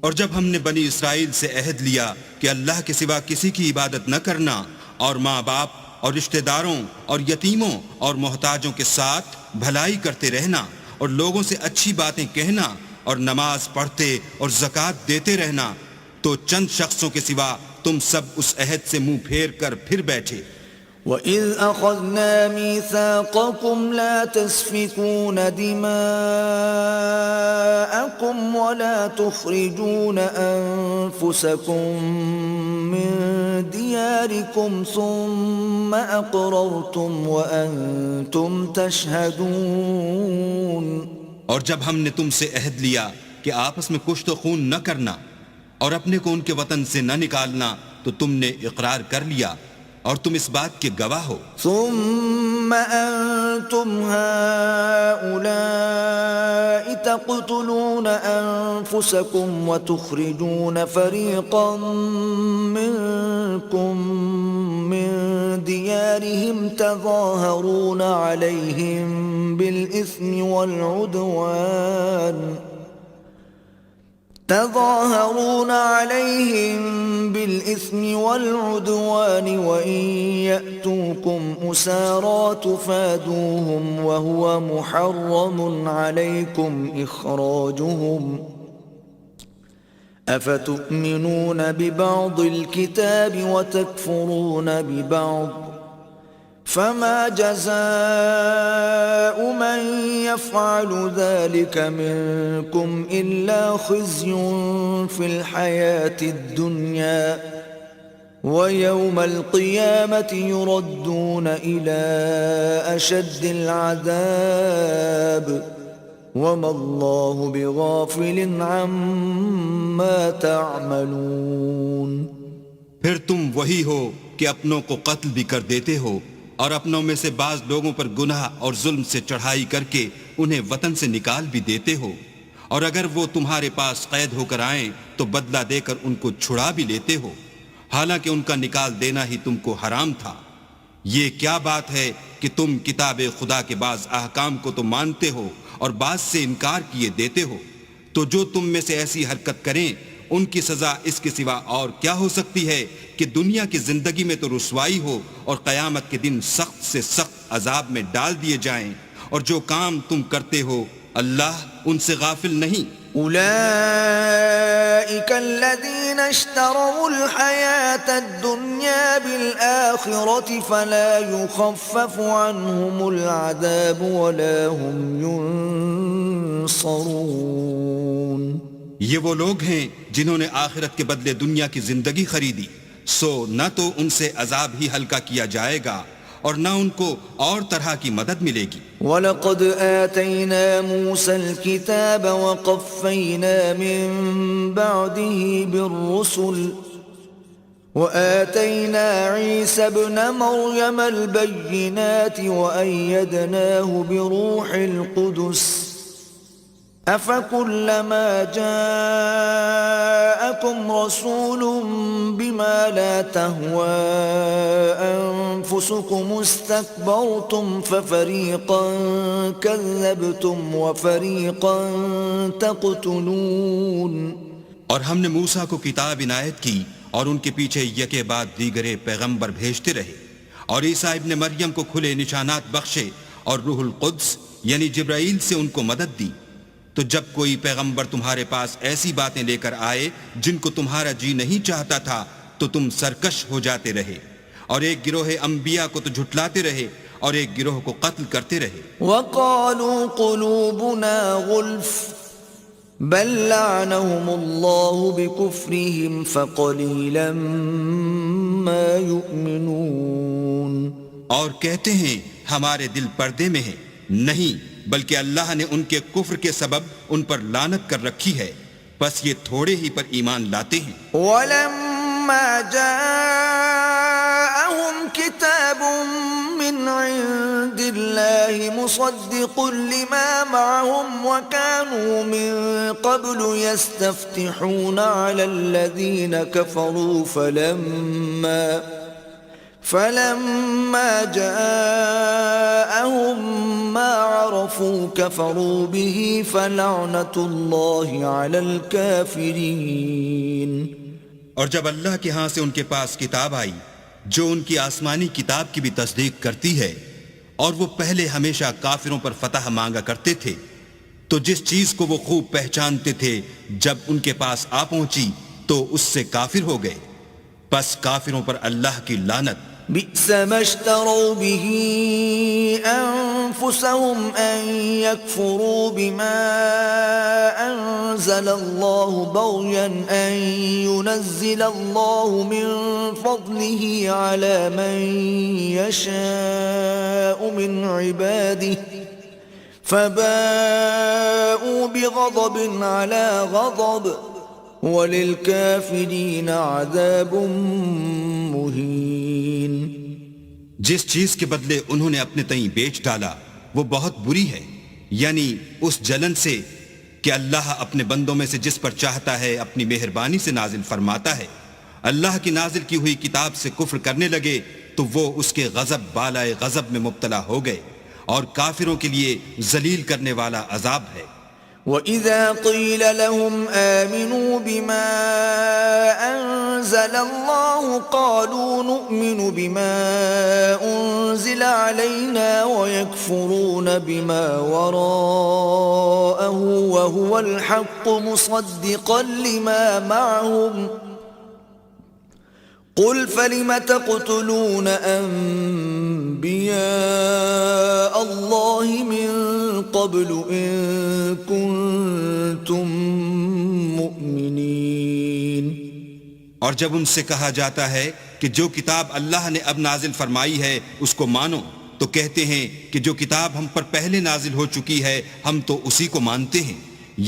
اور جب ہم نے بنی اسرائیل سے عہد لیا کہ اللہ کے سوا کسی کی عبادت نہ کرنا اور ماں باپ اور رشتہ داروں اور یتیموں اور محتاجوں کے ساتھ بھلائی کرتے رہنا اور لوگوں سے اچھی باتیں کہنا اور نماز پڑھتے اور زکوٰۃ دیتے رہنا، تو چند شخصوں کے سوا تم سب اس عہد سے منہ پھیر کر پھر بیٹھے. وَإِذْ أَخَذْنَا مِيثَاقَكُمْ لَا تَسْفِكُونَ دِمَاءَكُمْ وَلَا تُخْرِجُونَ أَنفُسَكُمْ مِنْ دِيَارِكُمْ ثُمَّ أَقْرَرْتُمْ وَأَنْتُمْ تَشْهَدُونَ. اور جب ہم نے تم سے عہد لیا کہ آپس میں کشت و خون نہ کرنا اور اپنے کو ان کے وطن سے نہ نکالنا تو تم نے اقرار کر لیا اور تم اس بات کے گواہ ہو. ثم أنتم هؤلاء تقتلون أنفسكم وتخرجون فريقا منكم من ديارهم تظاهرون عليهم بالإثم والعدوان وإن يأتوكم أسارى تفادوهم وهو محرم عليكم إخراجهم أفتؤمنون ببعض الكتاب وتكفرون ببعض فما جزاء من يفعل ذلك منكم إلا خزي في الحياة الدنيا ويوم القيامة يردون إلى أشد العذاب وما الله بغافل عما تعملون. پھر تم وہی ہو کہ اپنوں کو قتل بھی کر دیتے ہو اور اپنوں میں سے بعض لوگوں پر گناہ اور ظلم سے چڑھائی کر کے انہیں وطن سے نکال بھی دیتے ہو، اور اگر وہ تمہارے پاس قید ہو کر آئیں تو بدلہ دے کر ان کو چھڑا بھی لیتے ہو، حالانکہ ان کا نکال دینا ہی تم کو حرام تھا. یہ کیا بات ہے کہ تم کتاب خدا کے بعض احکام کو تو مانتے ہو اور بعض سے انکار کیے دیتے ہو؟ تو جو تم میں سے ایسی حرکت کریں ان کی سزا اس کے سوا اور کیا ہو سکتی ہے کہ دنیا کی زندگی میں تو رسوائی ہو اور قیامت کے دن سخت سے سخت عذاب میں ڈال دیے جائیں، اور جو کام تم کرتے ہو اللہ ان سے غافل نہیں۔ أولئك الذين اشتروا الحياة الدنيا بالآخرة فلا يخفف عنهم العذاب ولا هم ينصرون۔ یہ وہ لوگ ہیں جنہوں نے آخرت کے بدلے دنیا کی زندگی خریدی، سو نہ تو ان سے عذاب ہی ہلکا کیا جائے گا اور نہ ان کو اور طرح کی مدد ملے گی۔ وَلَقَدْ آتَيْنَا مُوسَى الْكِتَابَ وَقَفَّيْنَا مِن بَعْدِهِ بِالرُّسُلِ وَآتَيْنَا عِيسَى ابْنَ مَرْيَمَ الْبَيِّنَاتِ وَأَيَّدْنَاهُ بِرُوحِ الْقُدُسِ أَفَكُلَّمَا جَاءَكُمْ رَسُولٌ بِمَا لَا تَهْوَى أَنفُسُكُمُ اسْتَكْبَرْتُمْ فَفَرِيقًا كَذَّبْتُمْ وَفَرِيقًا تَقْتُلُونَ۔ اور ہم نے موسیٰ کو کتاب عنایت کی اور ان کے پیچھے یکے بعد دیگرے پیغمبر بھیجتے رہے، اور عیسیٰ ابن مریم کو کھلے نشانات بخشے اور روح القدس یعنی جبرائیل سے ان کو مدد دی۔ تو جب کوئی پیغمبر تمہارے پاس ایسی باتیں لے کر آئے جن کو تمہارا جی نہیں چاہتا تھا تو تم سرکش ہو جاتے رہے، اور ایک گروہ انبیاء کو تو جھٹلاتے رہے اور ایک گروہ کو قتل کرتے رہے۔ وَقَالُوا قُلُوبُنَا غُلْفٌ بَل لَّعَنَهُمُ اللَّهُ بِكُفْرِهِمْ فَقَلِيلًا مَّا يُؤْمِنُونَ۔ اور کہتے ہیں ہمارے دل پردے میں ہیں، نہیں بلکہ اللہ نے ان کے کفر کے سبب ان پر لعنت کر رکھی ہے، بس یہ تھوڑے ہی پر ایمان لاتے ہیں۔ وَلَمَّا جَاءَهُمْ كِتَابٌ مِّنْ عِندِ اللَّهِ مُصَدِّقٌ لِّمَا مَعَهُمْ وَكَانُوا مِن قَبْلُ يَسْتَفْتِحُونَ عَلَى الَّذِينَ كَفَرُوا فَلَمَّا جَاءَهُم مَّا عَرَفُوا كَفَرُوا بِهِ فَلَعْنَةُ اللَّهِ عَلَى الْكَافِرِينَ۔ اور جب اللہ کے ہاں سے ان کے پاس کتاب آئی جو ان کی آسمانی کتاب کی بھی تصدیق کرتی ہے، اور وہ پہلے ہمیشہ کافروں پر فتح مانگا کرتے تھے، تو جس چیز کو وہ خوب پہچانتے تھے جب ان کے پاس آ پہنچی تو اس سے کافر ہو گئے، پس کافروں پر اللہ کی لعنت۔ بئس ما اشتروا به أنفسهم أن يكفروا بما أنزل الله بغيا أن ينزل الله من فضله على من يشاء من عباده فباءوا بغضب على غضب وَلِلْكَافِرِينَ عَذَابٌ مُّهِينٌ۔ جس چیز کے بدلے انہوں نے اپنے تئیں بیچ ڈالا وہ بہت بری ہے، یعنی اس جلن سے کہ اللہ اپنے بندوں میں سے جس پر چاہتا ہے اپنی مہربانی سے نازل فرماتا ہے۔ اللہ کی نازل کی ہوئی کتاب سے کفر کرنے لگے تو وہ اس کے غضب بالائے غضب میں مبتلا ہو گئے، اور کافروں کے لیے ذلیل کرنے والا عذاب ہے۔ وَإِذَا قِيلَ لَهُمْ آمِنُوا بِمَا أَنزَلَ اللَّهُ قَالُوا نُؤْمِنُ بِمَا أُنزِلَ عَلَيْنَا وَيَكْفُرُونَ بِمَا وَرَاءَهُ وَهُوَ الْحَقُّ مُصَدِّقًا لِمَا مَعَهُمْ قُلْ فَلِمَ تَقْتُلُونَ أَنبِيَاءَ اللَّهِ مِن قَبْلُ إِن كُنتُم مُّؤْمِنِينَ۔ اور جب ان سے کہا جاتا ہے کہ جو کتاب اللہ نے اب نازل فرمائی ہے اس کو مانو، تو کہتے ہیں کہ جو کتاب ہم پر پہلے نازل ہو چکی ہے ہم تو اسی کو مانتے ہیں،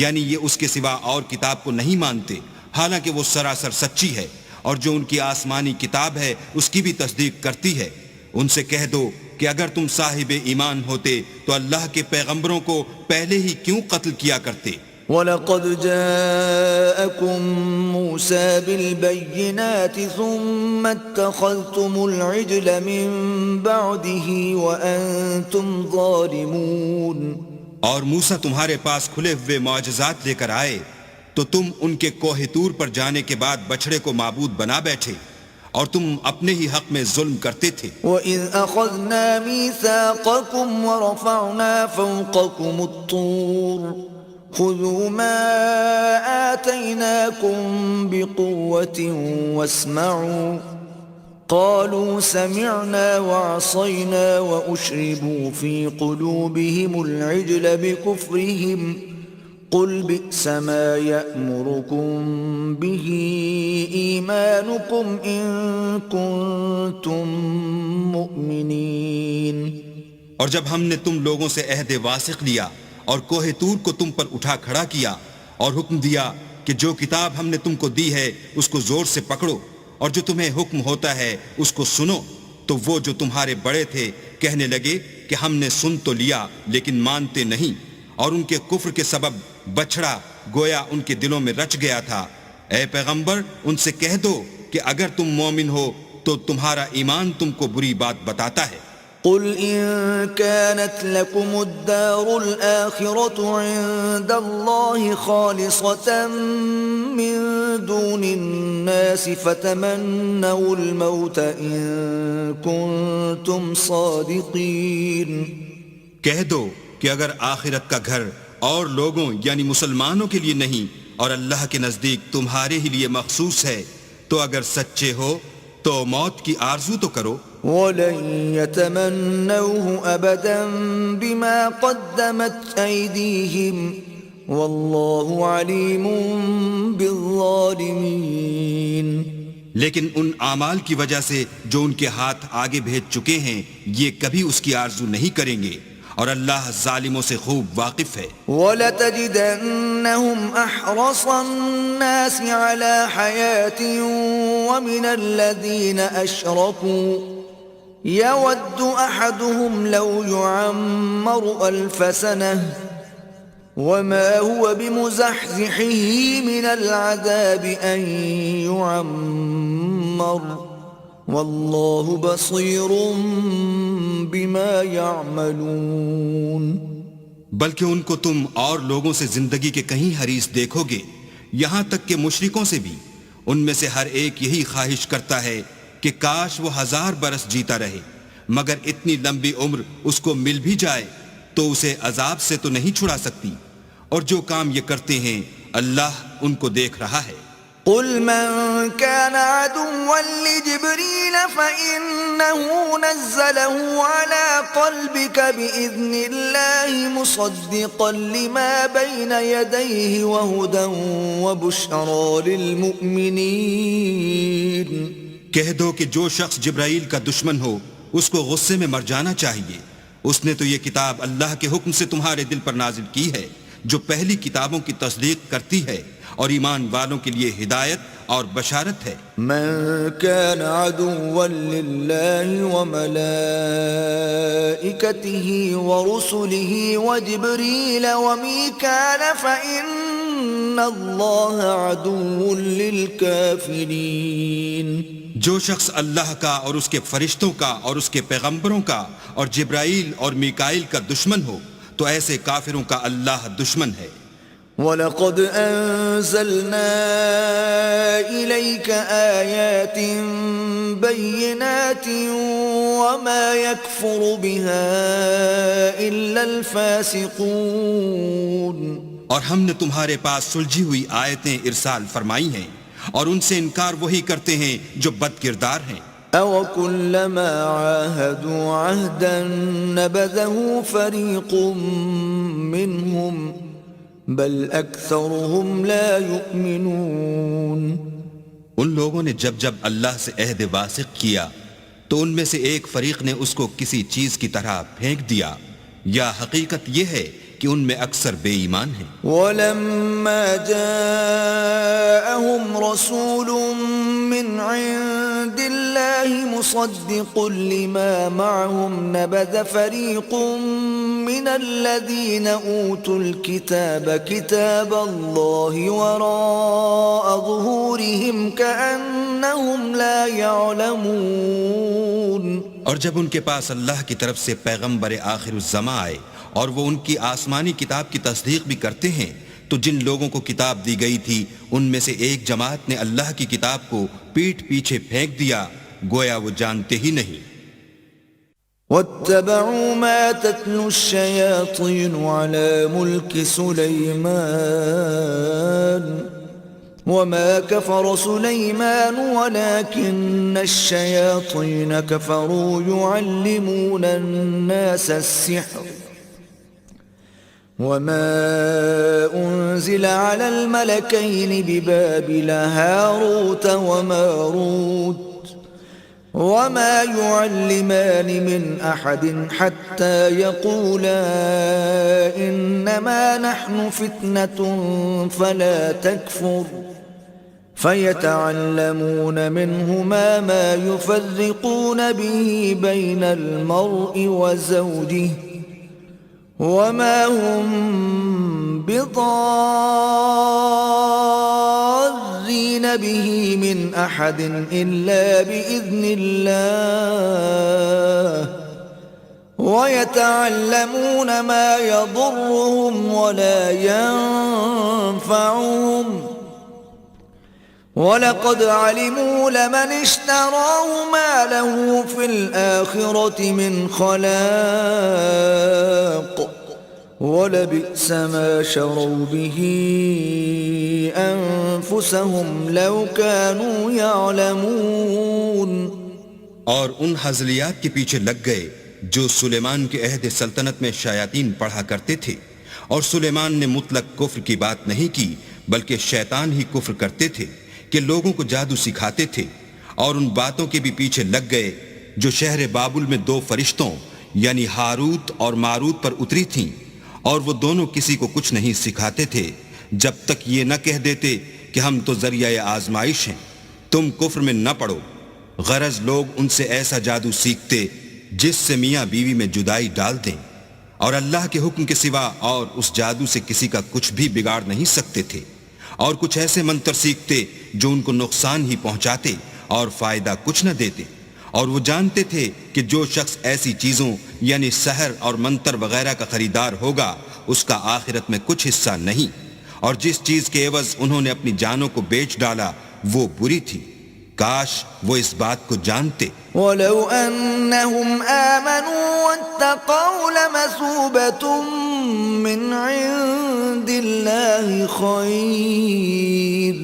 یعنی یہ اس کے سوا اور کتاب کو نہیں مانتے، حالانکہ وہ سراسر سچی ہے، اور جو ان کی آسمانی کتاب ہے اس کی بھی تصدیق کرتی ہے۔ ان سے کہہ دو کہ اگر تم صاحب ایمان ہوتے تو اللہ کے پیغمبروں کو پہلے ہی کیوں قتل کیا کرتے، وَلَقَدْ جَاءَكُم مُوسَى بِالْبَيِّنَاتِ ثُمَّ اتَّخَذْتُمُ الْعِجْلَ مِن بَعْدِهِ وَأَنْتُمْ ظَالِمُونَ اور موسیٰ تمہارے پاس کھلے ہوئے معجزات لے کر آئے تو تم ان کے کوہ طور پر جانے کے بعد بچڑے کو معبود بنا بیٹھے اور تم اپنے ہی حق میں ظلم کرتے تھے. وَإِذْ أَخَذْنَا مِيثَاقَكُمْ وَرَفَعْنَا فَوْقَكُمُ الطُّورَ خُذُوا مَا آتَيْنَاكُمْ بِقُوَّةٍ وَاسْمَعُوا قَالُوا سَمِعْنَا وَعَصَيْنَا وَأُشْرِبُوا فِي قُلُوبِهِمُ الْعِجْلَ بِكُفْرِهِمْ قُلْ بِئْسَ مَا يَأْمُرُكُمْ بِهِ إِيمَانُكُمْ إِن كُنتُم مُؤْمِنِينَ. اور جب ہم نے تم لوگوں سے عہد واثق لیا اور کوہ طور کو تم پر اٹھا کھڑا کیا اور حکم دیا کہ جو کتاب ہم نے تم کو دی ہے اس کو زور سے پکڑو اور جو تمہیں حکم ہوتا ہے اس کو سنو، تو وہ جو تمہارے بڑے تھے کہنے لگے کہ ہم نے سن تو لیا لیکن مانتے نہیں، اور ان کے کفر کے سبب بچڑا گویا ان کے دلوں میں رچ گیا تھا. اے پیغمبر ان سے کہہ دو کہ اگر تم مومن ہو تو تمہارا ایمان تم کو بری بات بتاتا ہے. قل إن كانت لكم الدار الآخرة عند الله خالصة من دون الناس فتمنوا الموت إن كنتم صادقين. کہہ دو کہ اگر آخرت کا گھر اور لوگوں یعنی مسلمانوں کے لیے نہیں اور اللہ کے نزدیک تمہارے ہی لیے مخصوص ہے تو اگر سچے ہو تو موت کی آرزو تو کرو. وَلَن يَتَمَنَّوْهُ أَبَدًا بِمَا قَدَّمَتْ أَيْدِيهِمْ وَاللَّهُ عَلِيمٌ بِالظَّالِمِينَ. لیکن ان اعمال کی وجہ سے جو ان کے ہاتھ آگے بھیج چکے ہیں یہ کبھی اس کی آرزو نہیں کریں گے اور اللہ ظالموں سے خوب واقف ہے. وَلَتَجِدَنَّهُمْ أَحْرَصَ النَّاسِ عَلَى حَيَاةٍ وَمِنَ الَّذِينَ أَشْرَكُوا يَوَدُّ أَحَدُهُمْ لَوْ يُعَمَّرُ أَلْفَ سَنَةٍ وَمَا هُوَ بِمُزَحْزِحِهِ مِنَ الْعَذَابِ أَن يُعَمَّرَ وَاللَّهُ بَصِيرٌ بِمَا يَعْمَلُونَ. بلکہ ان کو تم اور لوگوں سے زندگی کے کہیں حریص دیکھو گے، یہاں تک کہ مشرکوں سے بھی. ان میں سے ہر ایک یہی خواہش کرتا ہے کہ کاش وہ 1000 برس جیتا رہے، مگر اتنی لمبی عمر اس کو مل بھی جائے تو اسے عذاب سے تو نہیں چھڑا سکتی. اور جو کام یہ کرتے ہیں اللہ ان کو دیکھ رہا ہے. قل من كان عدوا لجبريل فإنه نزله على قلبك بإذن الله مصدقا لما بين يديه وهدى وبشرى للمؤمنين. کہہ دو کہ جو شخص جبرائیل کا دشمن ہو اس کو غصے میں مر جانا چاہیے. اس نے تو یہ کتاب اللہ کے حکم سے تمہارے دل پر نازل کی ہے جو پہلی کتابوں کی تصدیق کرتی ہے اور ایمان والوں کے لیے ہدایت اور بشارت ہے. من كان عدوا لله وملائكته ورسله وجبريل وميكال فإن الله عدو للكافرين. جو شخص اللہ کا اور اس کے فرشتوں کا اور اس کے پیغمبروں کا اور جبرائیل اور میکائیل کا دشمن ہو تو ایسے کافروں کا اللہ دشمن ہے. وَلَقَدْ أَنزَلْنَا إِلَيْكَ آيَاتٍ بَيِّنَاتٍ وَمَا يَكْفُرُ بِهَا إِلَّا الْفَاسِقُونَ. اور ہم نے تمہارے پاس سلجھی ہوئی آیتیں ارسال فرمائی ہیں اور ان سے انکار وہی کرتے ہیں جو بد کردار ہیں. أَوَكُلَّمَا عَاهَدُوا عَهْدًا نَبَذَهُ فَرِيقٌ مِّنْهُمْ بل اکثرهم لا یؤمنون. ان لوگوں نے جب جب اللہ سے عہد واثق کیا تو ان میں سے ایک فریق نے اس کو کسی چیز کی طرح پھینک دیا، یا حقیقت یہ ہے کہ ان میں اکثر بے ایمان ہیں. وَلَمَّا جَاءَهُمْ رَسُولٌ مِّنْ عِندِ عند الله مصدق لما معهم نبذ فريق من الذين أوتوا الكتاب كتاب الله وراء ظهورهم كأنهم لا يعلمون. اور جب ان کے پاس اللہ کی طرف سے پیغمبر آخر الزماں آئے اور وہ ان کی آسمانی کتاب کی تصدیق بھی کرتے ہیں تو جن لوگوں کو کتاب دی گئی تھی ان میں سے ایک جماعت نے اللہ کی کتاب کو پیٹھ پیچھے پھینک دیا گویا وہ جانتے ہی نہیں. واتبعوا ما تتلو الشياطين على ملك سليمان وما كفر سليمان ولكن الشياطين كفروا يعلمون الناس السحر وما أنزل على الملكين ببابل هاروت وماروت وما يعلمان من أحد حتى يقولا إنما نحن فتنة فلا تكفر فيتعلمون منهما ما يفرقون به بين المرء وزوجه وما هم بضارين به من أحد إلا بإذن الله ويتعلمون ما يضرهم ولا ينفعهم وَلَقَدْ عَلِمُوا لَمَنِ اشْتَرَاهُ مَا لَهُ فِي الْآخِرَةِ مِنْ خَلَاقٍ وَلَبِئْسَ مَا شَرَوْا بِهِ أَنفُسَهُمْ لَوْ كَانُوا يَعْلَمُونَ. اور ان ہزلیات کے پیچھے لگ گئے جو سلیمان کے عہد سلطنت میں شیاطین پڑھا کرتے تھے، اور سلیمان نے مطلق کفر کی بات نہیں کی بلکہ شیطان ہی کفر کرتے تھے کہ لوگوں کو جادو سکھاتے تھے. اور ان باتوں کے بھی پیچھے لگ گئے جو شہر بابل میں دو فرشتوں یعنی ہاروت اور ماروت پر اتری تھیں، اور وہ دونوں کسی کو کچھ نہیں سکھاتے تھے جب تک یہ نہ کہہ دیتے کہ ہم تو ذریعہ آزمائش ہیں، تم کفر میں نہ پڑو. غرض لوگ ان سے ایسا جادو سیکھتے جس سے میاں بیوی میں جدائی ڈال دیں، اور اللہ کے حکم کے سوا اور اس جادو سے کسی کا کچھ بھی بگاڑ نہیں سکتے تھے. اور کچھ ایسے منتر سیکھتے جو ان کو نقصان ہی پہنچاتے اور فائدہ کچھ نہ دیتے. اور وہ جانتے تھے کہ جو شخص ایسی چیزوں یعنی سحر اور منتر وغیرہ کا خریدار ہوگا اس کا آخرت میں کچھ حصہ نہیں، اور جس چیز کے عوض انہوں نے اپنی جانوں کو بیچ ڈالا وہ بری تھی. کاش وہ اس بات کو جانتے. وَلَوْ أَنَّهُمْ آمَنُوا وَاتَّقَوْا لَمَثُوبَةٌ مِّنْ عِندِ اللَّهِ خَيْرٌ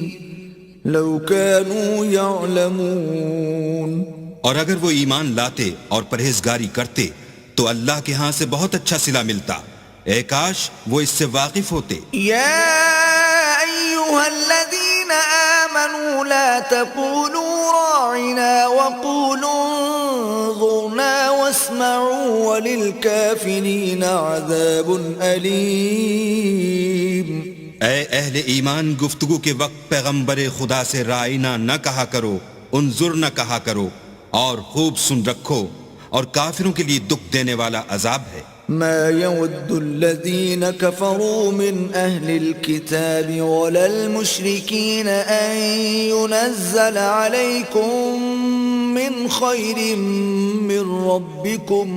لَوْ كَانُوا يَعْلَمُونَ. اور اگر وہ ایمان لاتے اور پرہیزگاری کرتے تو اللہ کے ہاں سے بہت اچھا صلہ ملتا. اے کاش وہ اس سے واقف ہوتے. یا ایھا الذین آمنوا لا تقولوا راعنا وقولوا انظرنا واسمعوا وللکافرین عذاب علیم. اے اہل ایمان، گفتگو کے وقت پیغمبر خدا سے رائنا نہ کہا کرو، انظر نہ کہا کرو، اور خوب سن رکھو، اور کافروں کے لیے دکھ دینے والا عذاب ہے. ما يود الذين كفروا من أهل الكتاب ولا المشركين أن ينزل عليكم من خير من ربكم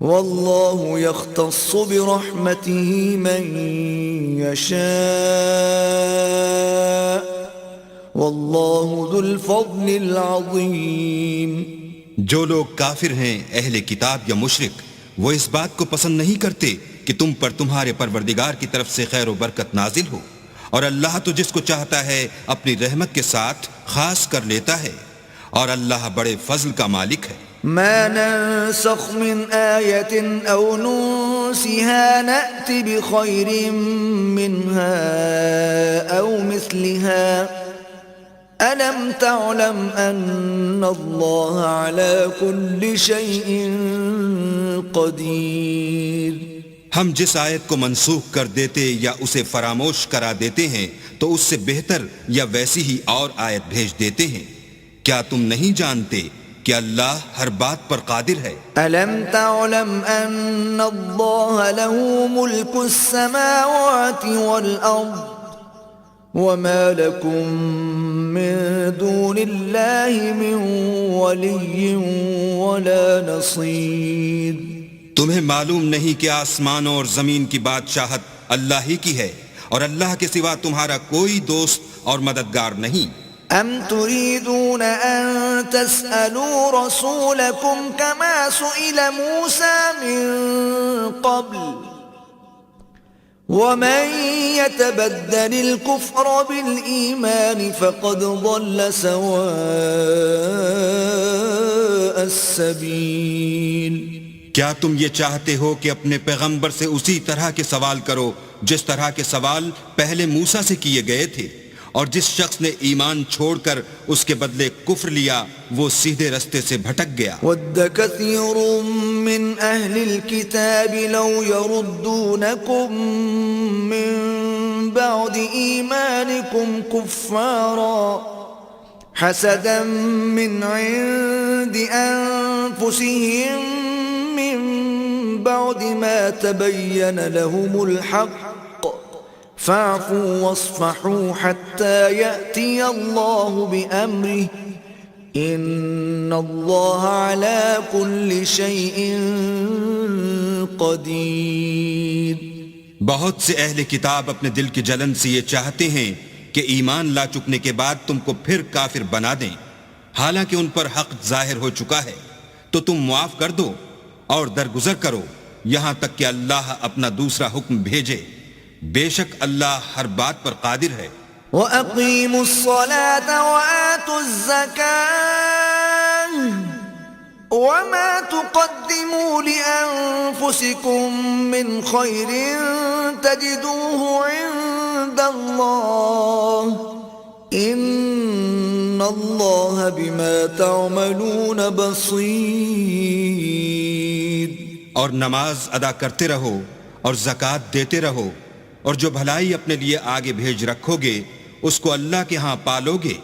والله يختص برحمته من يشاء والله ذو الفضل العظيم. جو لوگ کافر ہیں اہل کتاب یا مشرک وہ اس بات کو پسند نہیں کرتے کہ تم پر تمہارے پروردگار کی طرف سے خیر و برکت نازل ہو، اور اللہ تو جس کو چاہتا ہے اپنی رحمت کے ساتھ خاص کر لیتا ہے، اور اللہ بڑے فضل کا مالک ہے. ما ننسخ من آية أو ننسها نأت بخير منها أو مثلها ألم تعلم أن الله على كل شيء قدیر. ہم جس آیت کو منسوخ کر دیتے یا اسے فراموش کرا دیتے ہیں تو اس سے بہتر یا ویسی ہی اور آیت بھیج دیتے ہیں. کیا تم نہیں جانتے کہ اللہ ہر بات پر قادر ہے؟ ألم تعلم أن الله له ملك السماوات والأرض وما لكم من دون الله من ولي ولا نصير؟ تمہیں معلوم نہیں کہ آسمانوں اور زمین کی بادشاہت اللہ ہی کی ہے اور اللہ کے سوا تمہارا کوئی دوست اور مددگار نہیں؟ أم تريدون أن تسألوا رسولكم كما سئل موسى من قبل ومن يتبدل الكفر بالإيمان فقد ضل سواء السبيل؟ کیا تم یہ چاہتے ہو کہ اپنے پیغمبر سے اسی طرح کے سوال کرو جس طرح کے سوال پہلے موسیٰ سے کیے گئے تھے، اور جس شخص نے ایمان چھوڑ کر اس کے بدلے کفر لیا وہ سیدھے رستے سے بھٹک گیا۔ وَدَّ كَثِيرٌ مِّنْ أَهْلِ الْكِتَابِ لَوْ يَرُدُّونَكُمْ مِّن بَعْدِ إِيمَانِكُمْ كُفَّارًا حَسَدًا مِّنْ عِندِ أَنفُسِهِم مِّن بَعْدِ مَا تَبَيَّنَ لَهُمُ الْحَقُّ فاعفوا واصفحوا حتى يأتي الله بأمره إن الله على كل شيء قدير۔ بہت سے اہل کتاب اپنے دل کی جلن سے یہ چاہتے ہیں کہ ایمان لا چکنے کے بعد تم کو پھر کافر بنا دیں، حالانکہ ان پر حق ظاہر ہو چکا ہے، تو تم معاف کر دو اور درگزر کرو یہاں تک کہ اللہ اپنا دوسرا حکم بھیجے، بے شک اللہ ہر بات پر قادر ہے۔ وَأَقِيمُوا الصَّلَاةَ وَآتُوا الزَّكَاةَ وَمَا تُقَدِّمُوا لِأَنفُسِكُم مِّنْ خَيْرٍ تَجِدُوهُ عِندَ اللَّهِ إِنَّ اللَّهَ بِمَا تَعْمَلُونَ بَصِيرٌ۔ اور نماز ادا کرتے رہو اور زکوٰۃ دیتے رہو، اور جو بھلائی اپنے لیے آگے بھیج رکھو گے اس کو اللہ کے ہاں پالو گے،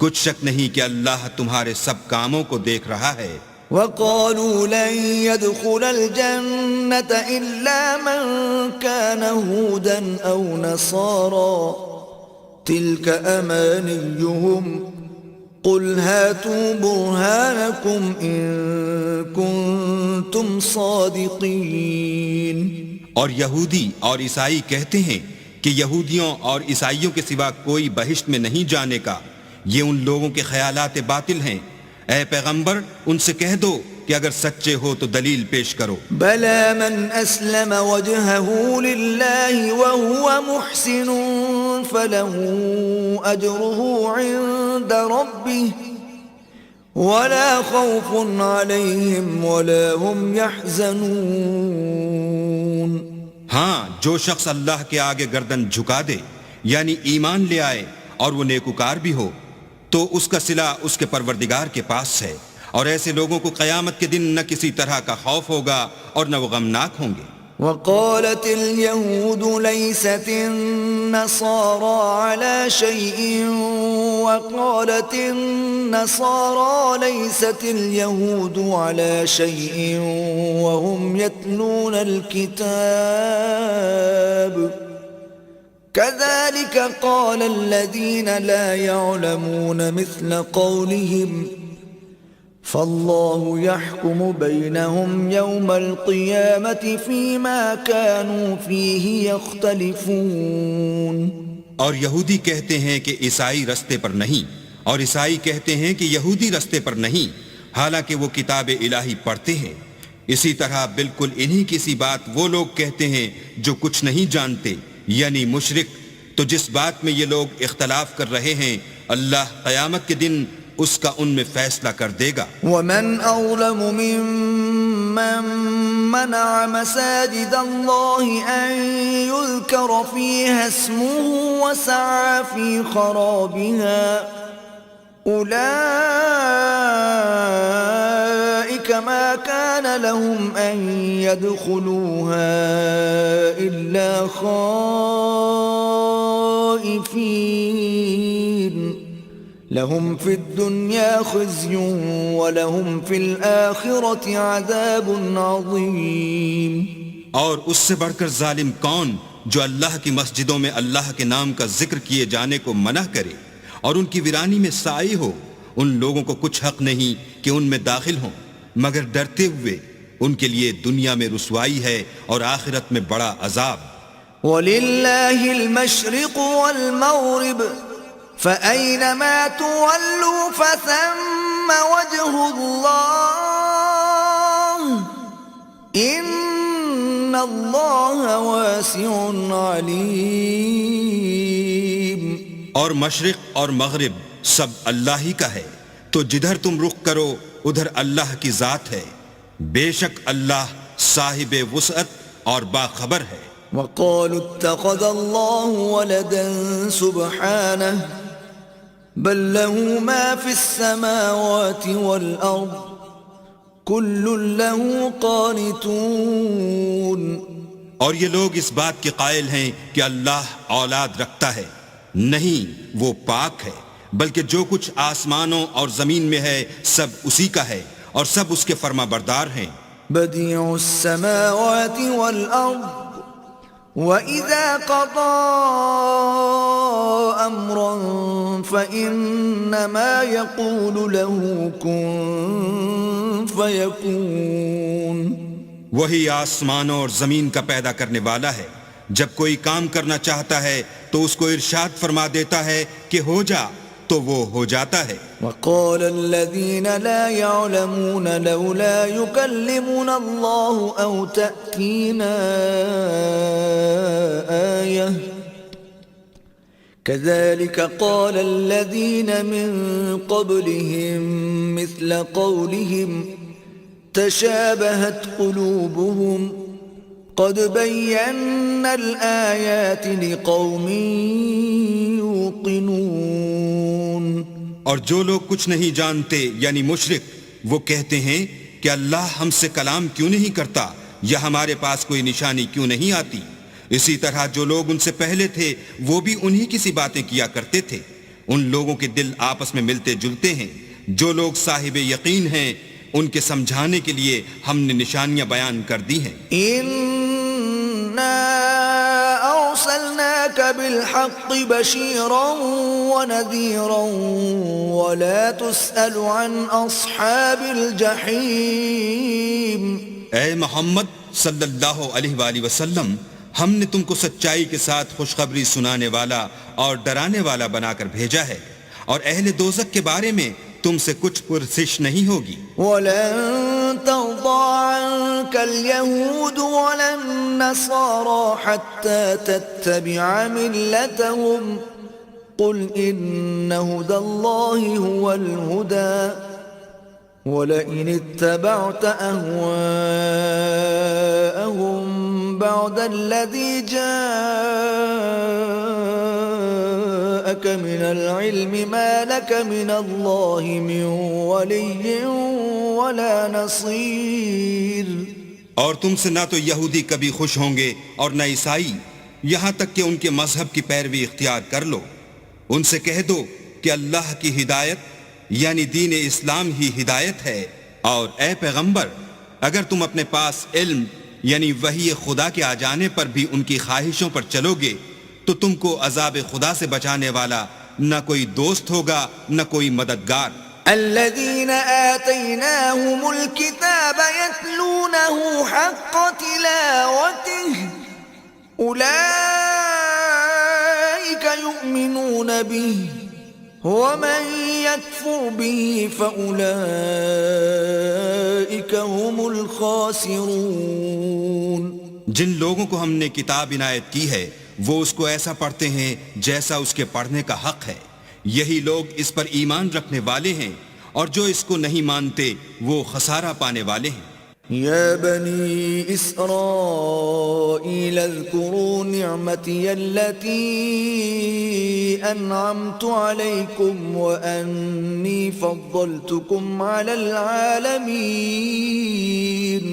کچھ شک نہیں کہ اللہ تمہارے سب کاموں کو دیکھ رہا ہے۔ وَقَالُوا لَن يَدْخُلَ الْجَنَّةَ إِلَّا مَن كَانَ هُودًا أَوْ نَصَارَىٰ تِلْكَ أَمَانِيُّهُمْ قُلْ هَاتُوا بُرْهَانَكُمْ إِن كُنتُمْ صَادِقِينَ۔ اور یہودی اور عیسائی کہتے ہیں کہ یہودیوں اور عیسائیوں کے سوا کوئی بہشت میں نہیں جانے کا، یہ ان لوگوں کے خیالات باطل ہیں۔ اے پیغمبر ان سے کہہ دو کہ اگر سچے ہو تو دلیل پیش کرو۔ بَلَى مَنْ أَسْلَمَ وَجْهَهُ لِلَّهِ وَهُوَ مُحْسِنٌ فَلَهُ أَجْرُهُ عِندَ رَبِّهِ وَلَا خَوْفٌ عَلَيْهِمْ وَلَا هُمْ يَحْزَنُونَ۔ ہاں، جو شخص اللہ کے آگے گردن جھکا دے یعنی ایمان لے آئے اور وہ نیکوکار بھی ہو تو اس کا صلہ اس کے پروردگار کے پاس ہے، اور ایسے لوگوں کو قیامت کے دن نہ کسی طرح کا خوف ہوگا اور نہ وہ غمناک ہوں گے۔ وقالت اليهود ليست النصارى على شيء وقالت النصارى ليست اليهود على شيء وهم يتلون الكتاب كذلك قال الذين لا يعلمون مثل قولهم فالله يحكم بينهم يوم القيامة فيما كانوا فيه يختلفون۔ اور یہودی کہتے ہیں کہ عیسائی رستے پر نہیں، اور عیسائی کہتے ہیں کہ یہودی رستے پر نہیں، حالانکہ وہ کتاب الہی پڑھتے ہیں۔ اسی طرح بالکل انہی کی سی بات وہ لوگ کہتے ہیں جو کچھ نہیں جانتے، یعنی مشرک۔ تو جس بات میں یہ لوگ اختلاف کر رہے ہیں اللہ قیامت کے دن اس کا ان میں فیصلہ کر دے گا۔ وَمَنْ أَظْلَمُ مِمَّن مَّنَعَ مَسَاجِدَ اللَّهِ أَن يُذْكَرَ فِيهَا اسْمُهُ وَسَعَىٰ فِي خَرَابِهَا أُولَٰئِكَ مَا كَانَ لَهُمْ أَن يَدْخُلُوهَا إِلَّا خَائِفِينَ لهم في الدنيا خزي ولهم في الآخرة عذاب عظيم. اور اس سے بڑھ کر ظالم کون جو اللہ کی مسجدوں میں اللہ کے نام کا ذکر کیے جانے کو منع کرے اور ان کی ویرانی میں سائی ہو. ان لوگوں کو کچھ حق نہیں کہ ان میں داخل ہوں مگر ڈرتے ہوئے. ان کے لیے دنیا میں رسوائی ہے اور آخرت میں بڑا عذاب. وَلِلَّهِ الْمَشْرِقُ وَالْمَغْرِبُ فَأَيْنَمَا تُوَلُّوا فَثَمَّ وَجْهُ اللَّهِ إِنَّ اللَّهَ وَاسِعٌ عَلِيمٌ. اور مشرق اور مغرب سب اللہ ہی کا ہے تو جدھر تم رخ کرو ادھر اللہ کی ذات ہے. بے شک اللہ صاحب وسعت اور باخبر ہے. وقالوا اتخذ الله ولدا سبحانه بل له ما في السماوات والأرض كل له قانتون. اور یہ لوگ اس بات کے قائل ہیں کہ اللہ اولاد رکھتا ہے. نہیں، وہ پاک ہے، بلکہ جو کچھ آسمانوں اور زمین میں ہے سب اسی کا ہے اور سب اس کے فرما بردار ہیں. بديع السماوات والأرض وَإِذَا قَضَى أَمْرًا فَإِنَّمَا يَقُولُ لَهُ كُن فَيَكُونُ. وہی آسمانوں اور زمین کا پیدا کرنے والا ہے. جب کوئی کام کرنا چاہتا ہے تو اس کو ارشاد فرما دیتا ہے کہ ہو جا، تو وہ ہو جاتا ہے. وَقَالَ الَّذِينَ لَا يَعْلَمُونَ لَوْلَا يُكَلِّمُنَا اللَّهُ أَوْ تَأْتِينَا آيَةٌ كَذَلِكَ قَالَ الَّذِينَ مِن قَبْلِهِم مِثْلَ قَوْلِهِمْ تَشَابَهَتْ قُلُوبُهُمْ قَدْ بَيَّنَّا الْآيَاتِ لِقَوْمٍ يُوقِنُونَ. اور جو لوگ کچھ نہیں جانتے یعنی مشرک، وہ کہتے ہیں کہ اللہ ہم سے کلام کیوں نہیں کرتا یا ہمارے پاس کوئی نشانی کیوں نہیں آتی. اسی طرح جو لوگ ان سے پہلے تھے وہ بھی انہی کی سی باتیں کیا کرتے تھے. ان لوگوں کے دل آپس میں ملتے جلتے ہیں. جو لوگ صاحب یقین ہیں ان کے سمجھانے کے لیے ہم نے نشانیاں بیان کر دی ہیں. أرسلناك بالحق بشيرا ونذيرا ولا تسأل عن أصحاب الجحيم. اے محمد صلی اللہ علیہ وآلہ وسلم، ہم نے تم کو سچائی کے ساتھ خوشخبری سنانے والا اور ڈرانے والا بنا کر بھیجا ہے، اور اہل دوزخ کے بارے میں تم سے کچھ پرسش نہیں ہوگی. وَلَن تَرْضَىٰ عَنكَ الْيَهُودُ وَلَا النَّصَارَىٰ حَتَّىٰ تَتَّبِعَ مِلَّتَهُمْ قُلْ إِنَّ هُدَى اللَّهِ هُوَ الْهُدَىٰ وَلَئِنِ اتَّبَعْتَ أَهْوَاءَهُمْ بَعْدَ الَّذِي جَاءَكَ مِنَ الْعِلْمِ مَا لَكَ مِنَ اللَّهِ مِنْ وَلِيٍّ وَلَا نَصِيرٍ. اور تم سے نہ تو یہودی کبھی خوش ہوں گے اور نہ عیسائی، یہاں تک کہ ان کے مذہب کی پیروی اختیار کر لو. ان سے کہہ دو کہ اللہ کی ہدایت یعنی دین اسلام ہی ہدایت ہے. اور اے پیغمبر، اگر تم اپنے پاس علم یعنی وحی خدا کے آ جانے پر بھی ان کی خواہشوں پر چلو گے تو تم کو عذاب خدا سے بچانے والا نہ کوئی دوست ہوگا نہ کوئی مددگار. الذين آتيناهم الكتاب يتلونه حق تلاوته أولئك يؤمنون به ومن يكفر به فأولئك هم الخاسرون. جن لوگوں کو ہم نے کتاب عنایت کی ہے وہ اس کو ایسا پڑھتے ہیں جیسا اس کے پڑھنے کا حق ہے. یہی لوگ اس پر ایمان رکھنے والے ہیں، اور جو اس کو نہیں مانتے وہ خسارہ پانے والے ہیں. يا بني إسرائيل اذكروا نعمتي التي أنعمت عليكم وأني فضلتكم على العالمين.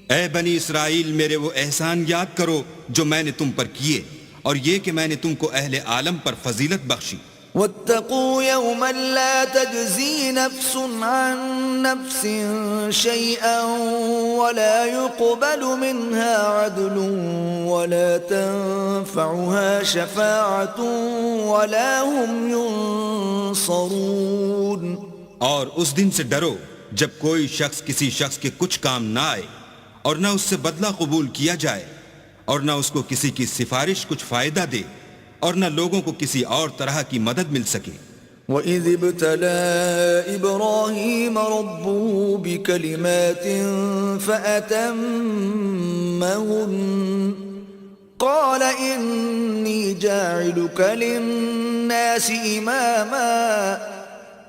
اے بنی اسرائیل، میرے وہ احسان یاد کرو جو میں نے تم پر کیے، اور یہ کہ میں نے تم کو اہل عالم پر فضیلت بخشی. واتقوا يوما لا تجزي نفس عن نفس شيئا ولا يقبل منها عدل ولا تنفعها شفاعة ولا هم ينصرون. اور اس دن سے ڈرو جب کوئی شخص کسی شخص کے کچھ کام نہ آئے اور نہ اس سے بدلہ قبول کیا جائے اور نہ اس کو کسی کی سفارش کچھ فائدہ دے اور نہ لوگوں کو کسی اور طرح کی مدد مل سکے. وَإِذِ ابْتَلَى إِبْرَاهِيمَ رَبُّهُ بِكَلِمَاتٍ فَأَتَمَّهُنَّ قَالَ إِنِّي جَاعِلُكَ لِلنَّاسِ إِمَامًا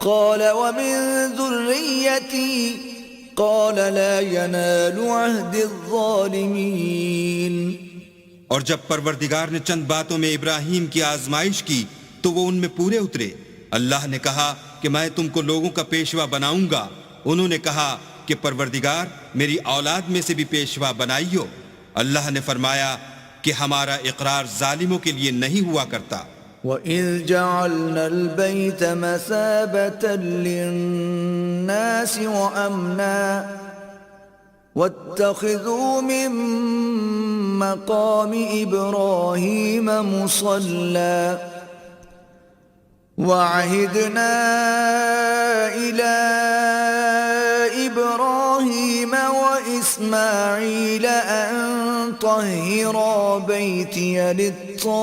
قَالَ وَمِن ذُرِّيَّتِي قَالَ لَا يَنَالُ عَهْدِ الظَّالِمِينَ. اور جب پروردگار نے چند باتوں میں ابراہیم کی آزمائش کی تو وہ ان میں پورے اترے. اللہ نے کہا کہ میں تم کو لوگوں کا پیشوا بناؤں گا. انہوں نے کہا کہ پروردگار میری اولاد میں سے بھی پیشوا بنائیو. اللہ نے فرمایا کہ ہمارا اقرار ظالموں کے لیے نہیں ہوا کرتا. وَإِذْ جَعَلْنَا الْبَيْتَ مَثَابَةً لِلنَّاسِ وَأَمْنًا وَاتَّخِذُوا مِن مَّقَامِ إِبْرَاهِيمَ مُصَلًّى وَعَهِدْنَا إِلَى إِبْرَاهِيمَ وَإِسْمَاعِيلَ أَن طَهِّرَا بَيْتِيَ لِلطَّائِفِينَ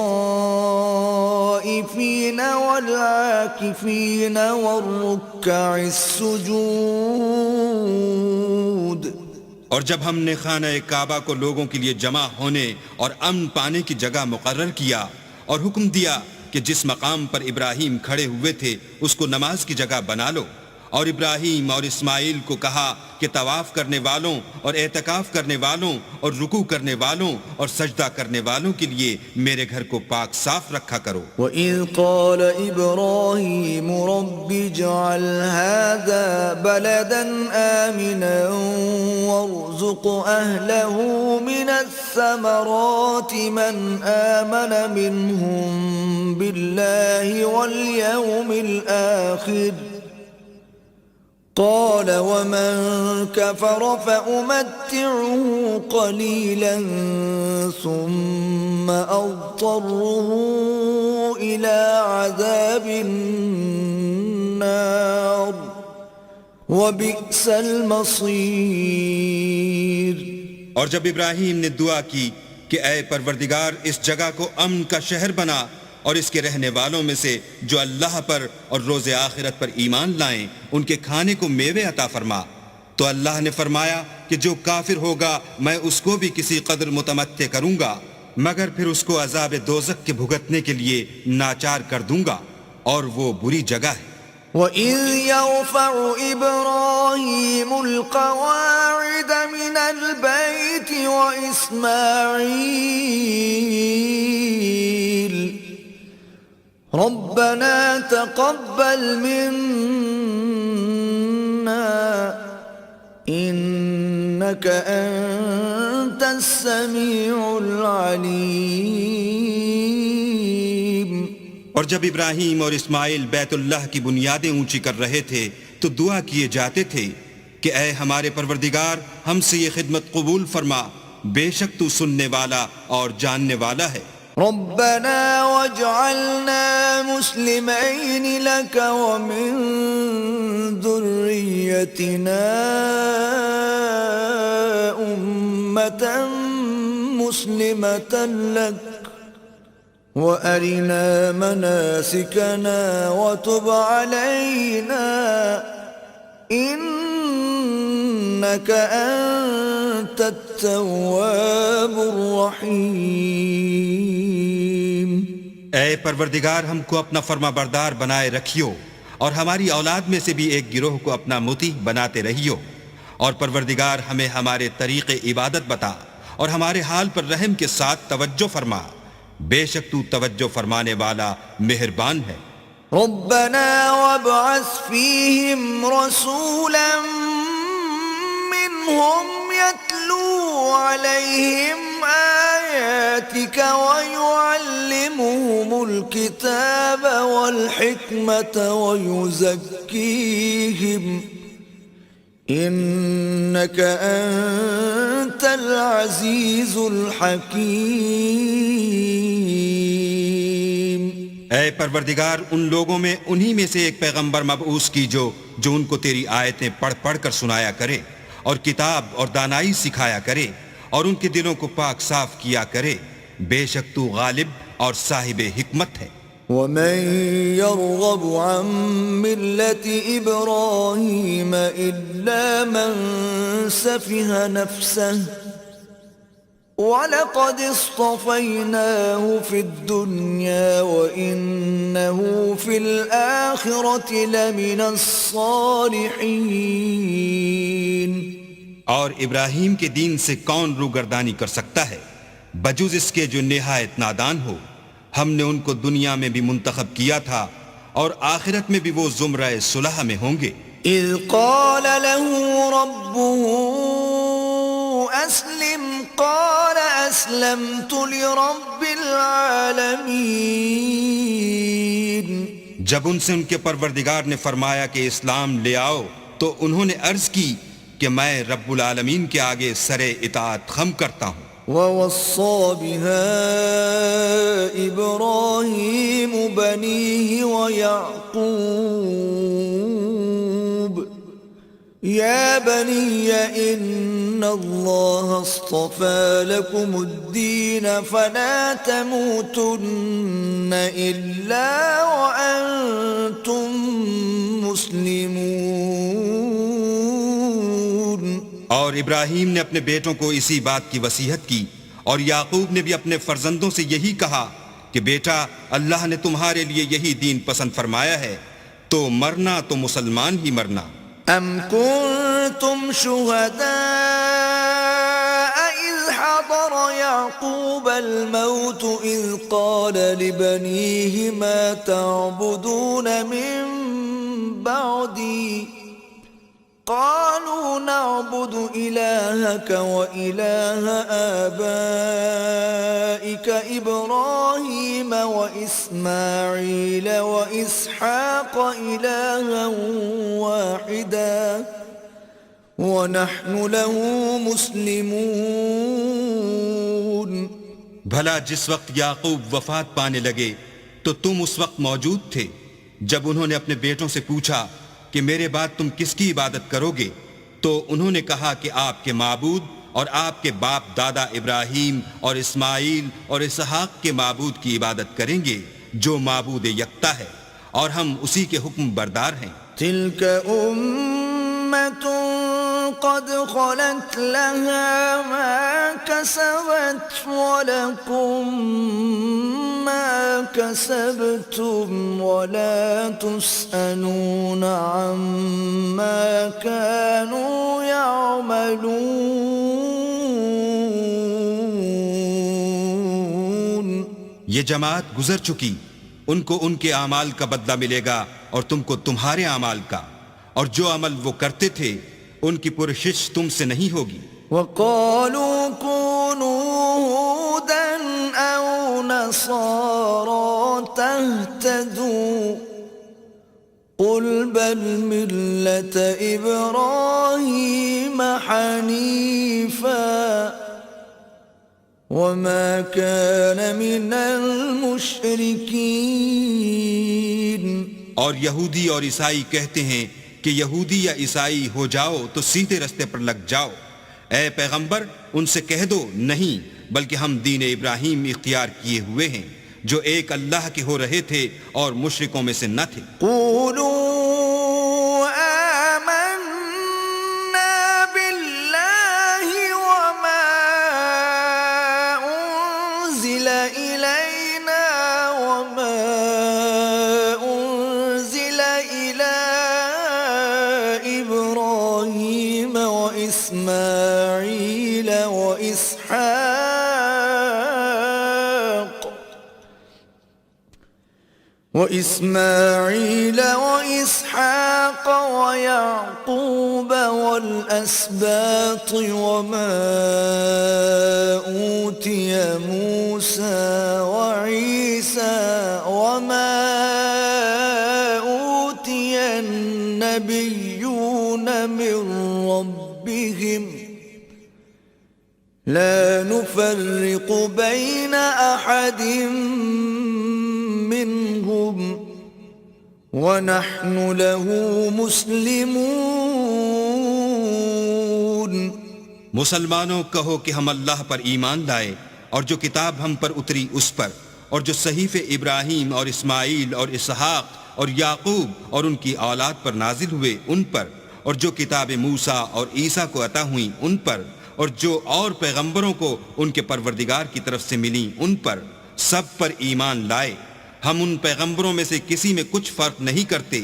وَالْعَاكِفِينَ وَالرُّكَّعِ السُّجُودِ. اور جب ہم نے خانہ کعبہ کو لوگوں کے لیے جمع ہونے اور امن پانے کی جگہ مقرر کیا اور حکم دیا کہ جس مقام پر ابراہیم کھڑے ہوئے تھے اس کو نماز کی جگہ بنا لو، اور ابراہیم اور اسماعیل کو کہا کہ طواف کرنے والوں اور اعتکاف کرنے والوں اور رکوع کرنے والوں اور سجدہ کرنے والوں کے لیے میرے گھر کو پاک صاف رکھا کرو. وَإِذْ قَالَ إِبْرَاهِيمُ رَبِّ اجْعَلْ هَذَا بَلَدًا آمِنًا وَارْزُقْ أَهْلَهُ مِنَ الثَّمَرَاتِ مَنْ آمَنَ مِنْهُمْ بِاللَّهِ وَالْيَوْمِ الْآخِرِ قال ومن كفر فأمتعه قليلا ثم أضطره إلى عذاب النار وبئس المصير. اور جب ابراہیم نے دعا کی کہ اے پروردگار اس جگہ کو امن کا شہر بنا اور اس کے رہنے والوں میں سے جو اللہ پر اور روز آخرت پر ایمان لائیں ان کے کھانے کو میوے عطا فرما، تو اللہ نے فرمایا کہ جو کافر ہوگا میں اس کو بھی کسی قدر متمتع کروں گا مگر پھر اس کو عذاب دوزخ کے بھگتنے کے لیے ناچار کر دوں گا اور وہ بری جگہ ہے. وَإِذْ يَرْفَعُ إِبْرَاهِيمُ الْقَوَاعِدَ مِنَ الْبَيْتِ وَإِسْمَاعِيلُ رَبَّنَا تَقَبَّلْ مِنَّا إِنَّكَ أَنْتَ السَّمِيعُ الْعَلِيمُ. اور جب ابراہیم اور اسماعیل بیت اللہ کی بنیادیں اونچی کر رہے تھے تو دعا کیے جاتے تھے کہ اے ہمارے پروردگار ہم سے یہ خدمت قبول فرما، بے شک تو سننے والا اور جاننے والا ہے. ربنا واجعلنا مسلمين لك ومن ذريتنا أمة مسلمة لك وأرنا مناسكنا وتب علينا إنك أنت التواب الرحيم. اے پروردگار ہم کو اپنا فرما بردار بنائے رکھیو اور ہماری اولاد میں سے بھی ایک گروہ کو اپنا مطیع بناتے رہیو، اور پروردگار ہمیں ہمارے طریق عبادت بتا اور ہمارے حال پر رحم کے ساتھ توجہ فرما، بے شک تو توجہ فرمانے والا مہربان ہے. ربنا وابعث فيهم رسولا منهم يتلو عليهم آياتك آياتك ويعلمهم الكتاب والحكمة ويزكيهم إنك أنت العزيز الحكيم۔ اے پروردگار، ان لوگوں میں انہی میں سے ایک پیغمبر مبعوث کی جو ان کو تیری آیتیں پڑھ پڑھ کر سنایا کرے اور کتاب اور دانائی سکھایا کرے اور ان کے دلوں کو پاک صاف کیا کرے، بے شک تو غالب اور صاحب حکمت ہے۔ ومن يرغب عن ملة إبراهيم إلا من سفه نفسه وَلَقَدِ اصْطَفَيْنَاهُ فِي الدُّنْيَا وَإِنَّهُ فِي الْآخِرَةِ لَمِنَ الصَّالِحِينَ۔ اور ابراہیم کے دین سے کون روگردانی کر سکتا ہے بجز اس کے جو نہایت نادان ہو؟ ہم نے ان کو دنیا میں بھی منتخب کیا تھا اور آخرت میں بھی وہ زمرہ صلح میں ہوں گے۔ اذ قال له ربه اسلم قال اسلمت لرب العالمین۔ جب ان سے ان کے پروردگار نے فرمایا کہ اسلام لے آؤ تو انہوں نے عرض کی کہ میں رب العالمین کے آگے سر اطاعت خم کرتا ہوں۔ وَوَصَّى بِهَا إِبْرَاهِيمُ بَنِيهِ وَيَعْقُوبُ يَا بَنِيَّ إِنَّ اللَّهَ اصْطَفَى لَكُمُ الدِّينَ فَلَا تَمُوتُنَّ إِلَّا وَأَنْتُمْ مُسْلِمُونَ۔ اور ابراہیم نے اپنے بیٹوں کو اسی بات کی وصیت کی، اور یعقوب نے بھی اپنے فرزندوں سے یہی کہا کہ بیٹا، اللہ نے تمہارے لیے یہی دین پسند فرمایا ہے، تو مرنا تو مسلمان ہی مرنا۔ ام کنتم شہداء اذ حضر یعقوب الموت اذ قال لبنیہ ما تعبدون من بعدی قالوا نعبد إلهك وإله آبائك إبراهيم وإسماعيل وإسحاق إلها واحدا ونحن له مسلمون۔ بھلا جس وقت یعقوب وفات پانے لگے تو تم اس وقت موجود تھے جب انہوں نے اپنے بیٹوں سے پوچھا کہ میرے بعد تم کس کی عبادت کرو گے؟ تو انہوں نے کہا کہ آپ کے معبود اور آپ کے باپ دادا ابراہیم اور اسماعیل اور اسحاق کے معبود کی عبادت کریں گے جو معبود یکتا ہے، اور ہم اسی کے حکم بردار ہیں۔ تلك أمة قد خلت لها ما كسبت ولكم ما كسبتم ولا تسألون عما كانوا يعملون۔ یہ جماعت گزر چکی، ان کو ان کے اعمال کا بدلہ ملے گا اور تم کو تمہارے اعمال کا، اور جو عمل وہ کرتے تھے ان کی پرشش تم سے نہیں ہوگی۔ وَقَالُوا كُونُوا هُودًا أَوْ نَصَارَىٰ تَهْتَدُوا قُلْ بَلْ مِلَّةَ إِبْرَاهِيمَ حَنِيفًا وَمَا كَانَ مِنَ الْمُشْرِكِينَ۔ اور یہودی اور عیسائی کہتے ہیں کہ یہودی یا عیسائی ہو جاؤ تو سیدھے رستے پر لگ جاؤ۔ اے پیغمبر، ان سے کہہ دو نہیں، بلکہ ہم دین ابراہیم اختیار کیے ہوئے ہیں جو ایک اللہ کے ہو رہے تھے اور مشرکوں میں سے نہ تھے۔ قولوا آمنا باللہ وما انزل الینا وما انزل الی ابراہیم واسماعیل وإسماعيل وإسحاق ويعقوب والأسباط وما أوتي موسى وعيسى وما أوتي النبيون من ربهم لا نفرق بين أحد منهم ونحن له مسلمون۔ مسلمانوں کہو کہ ہم اللہ پر ایمان لائے اور جو کتاب ہم پر اتری اس پر، اور جو صحیفے ابراہیم اور اسماعیل اور اسحاق اور یعقوب اور ان کی اولاد پر نازل ہوئے ان پر، اور جو کتاب موسیٰ اور عیسیٰ کو عطا ہوئیں ان پر، اور جو اور پیغمبروں کو ان کے پروردگار کی طرف سے ملیں ان پر، سب پر ایمان لائے۔ ہم ان پیغمبروں میں سے کسی میں کچھ فرق نہیں کرتے،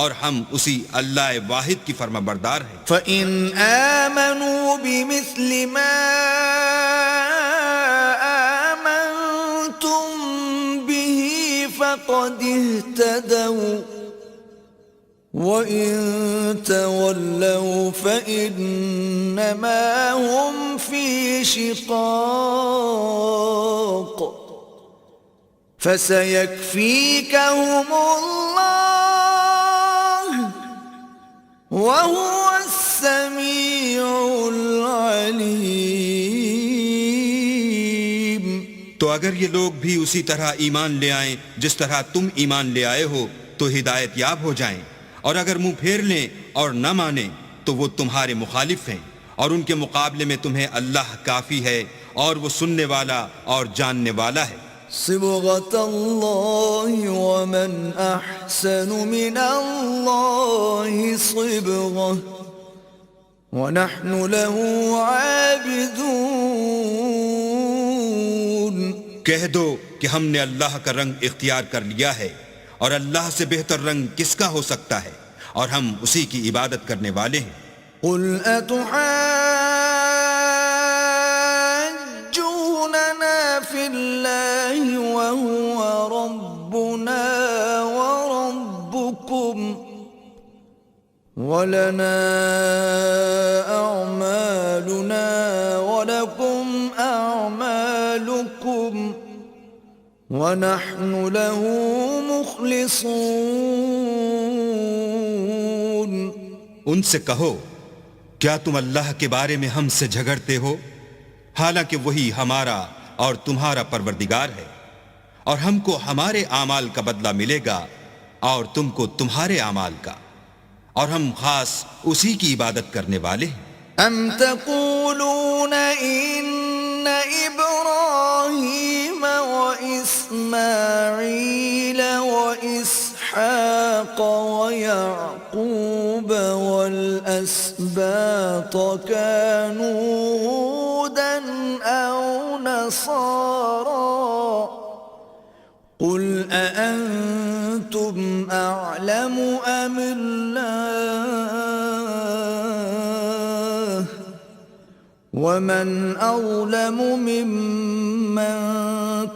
اور ہم اسی اللہ واحد کی فرما بردار ہیں۔ فَإِنْ آمَنُوا بِمِثْلِ مَا آمَنْتُمْ بِهِ فَقَدِ اهْتَدَوْا وَإِن تَوَلَّوْا فَإِنَّمَا هُمْ فِي شِقَاقٍ فَسَيَكْفِيكَهُمُ اللَّهُ وَهُوَ السَّمِيعُ الْعَلِيمُ۔ تو اگر یہ لوگ بھی اسی طرح ایمان لے آئیں جس طرح تم ایمان لے آئے ہو تو ہدایت یاب ہو جائیں، اور اگر منہ پھیر لیں اور نہ مانیں تو وہ تمہارے مخالف ہیں، اور ان کے مقابلے میں تمہیں اللہ کافی ہے، اور وہ سننے والا اور جاننے والا ہے۔ صبغة الله ومن أحسن من الله صبغة ونحن له عابدون۔ کہہ دو کہ ہم نے اللہ کا رنگ اختیار کر لیا ہے، اور اللہ سے بہتر رنگ کس کا ہو سکتا ہے، اور ہم اسی کی عبادت کرنے والے ہیں۔ قل أتحاجوننا في الله وهو ربنا وربكم ولنا أعمالنا ولكم أعمالكم ونحن له مخلصون۔ ان سے کہو کیا تم اللہ کے بارے میں ہم سے جھگڑتے ہو، حالانکہ وہی ہمارا اور تمہارا پروردگار ہے، اور ہم کو ہمارے اعمال کا بدلہ ملے گا اور تم کو تمہارے اعمال کا، اور ہم خاص اسی کی عبادت کرنے والے ہیں۔ ام تقولون ان ابراہیم واسماعیل واسحاق ویعقوب والاسباط كانوا هودا او نصارا قل أأنتم أعلم أم الله ومن أظلم ممن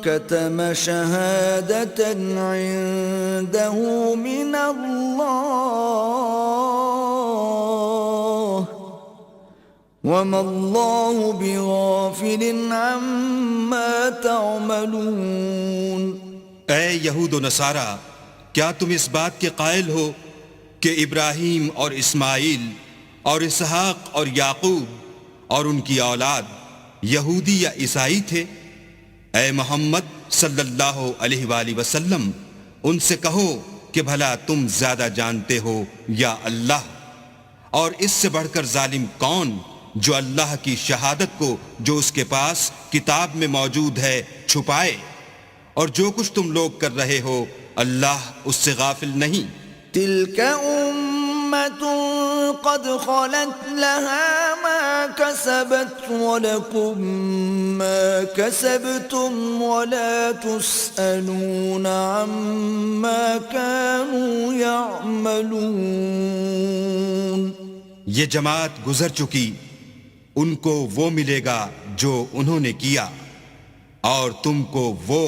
كتم شهادة عنده من الله وما الله بغافل عما تعملون۔ اے یہود و نصارہ، کیا تم اس بات کے قائل ہو کہ ابراہیم اور اسماعیل اور اسحاق اور یعقوب اور ان کی اولاد یہودی یا عیسائی تھے؟ اے محمد صلی اللہ علیہ وآلہ وسلم، ان سے کہو کہ بھلا تم زیادہ جانتے ہو یا اللہ؟ اور اس سے بڑھ کر ظالم کون جو اللہ کی شہادت کو جو اس کے پاس کتاب میں موجود ہے چھپائے؟ اور جو کچھ تم لوگ کر رہے ہو اللہ اس سے غافل نہیں۔ تلك أمة قد خلت لها ما كسبت ولكم ما كسبتم ولا تسألون عما كانوا يعملون۔ یہ جماعت گزر چکی، ان کو وہ ملے گا جو انہوں نے کیا، اور تم کو وہ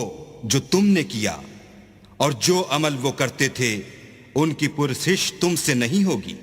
جو تم نے کیا، اور جو عمل وہ کرتے تھے ان کی پرسش تم سے نہیں ہوگی.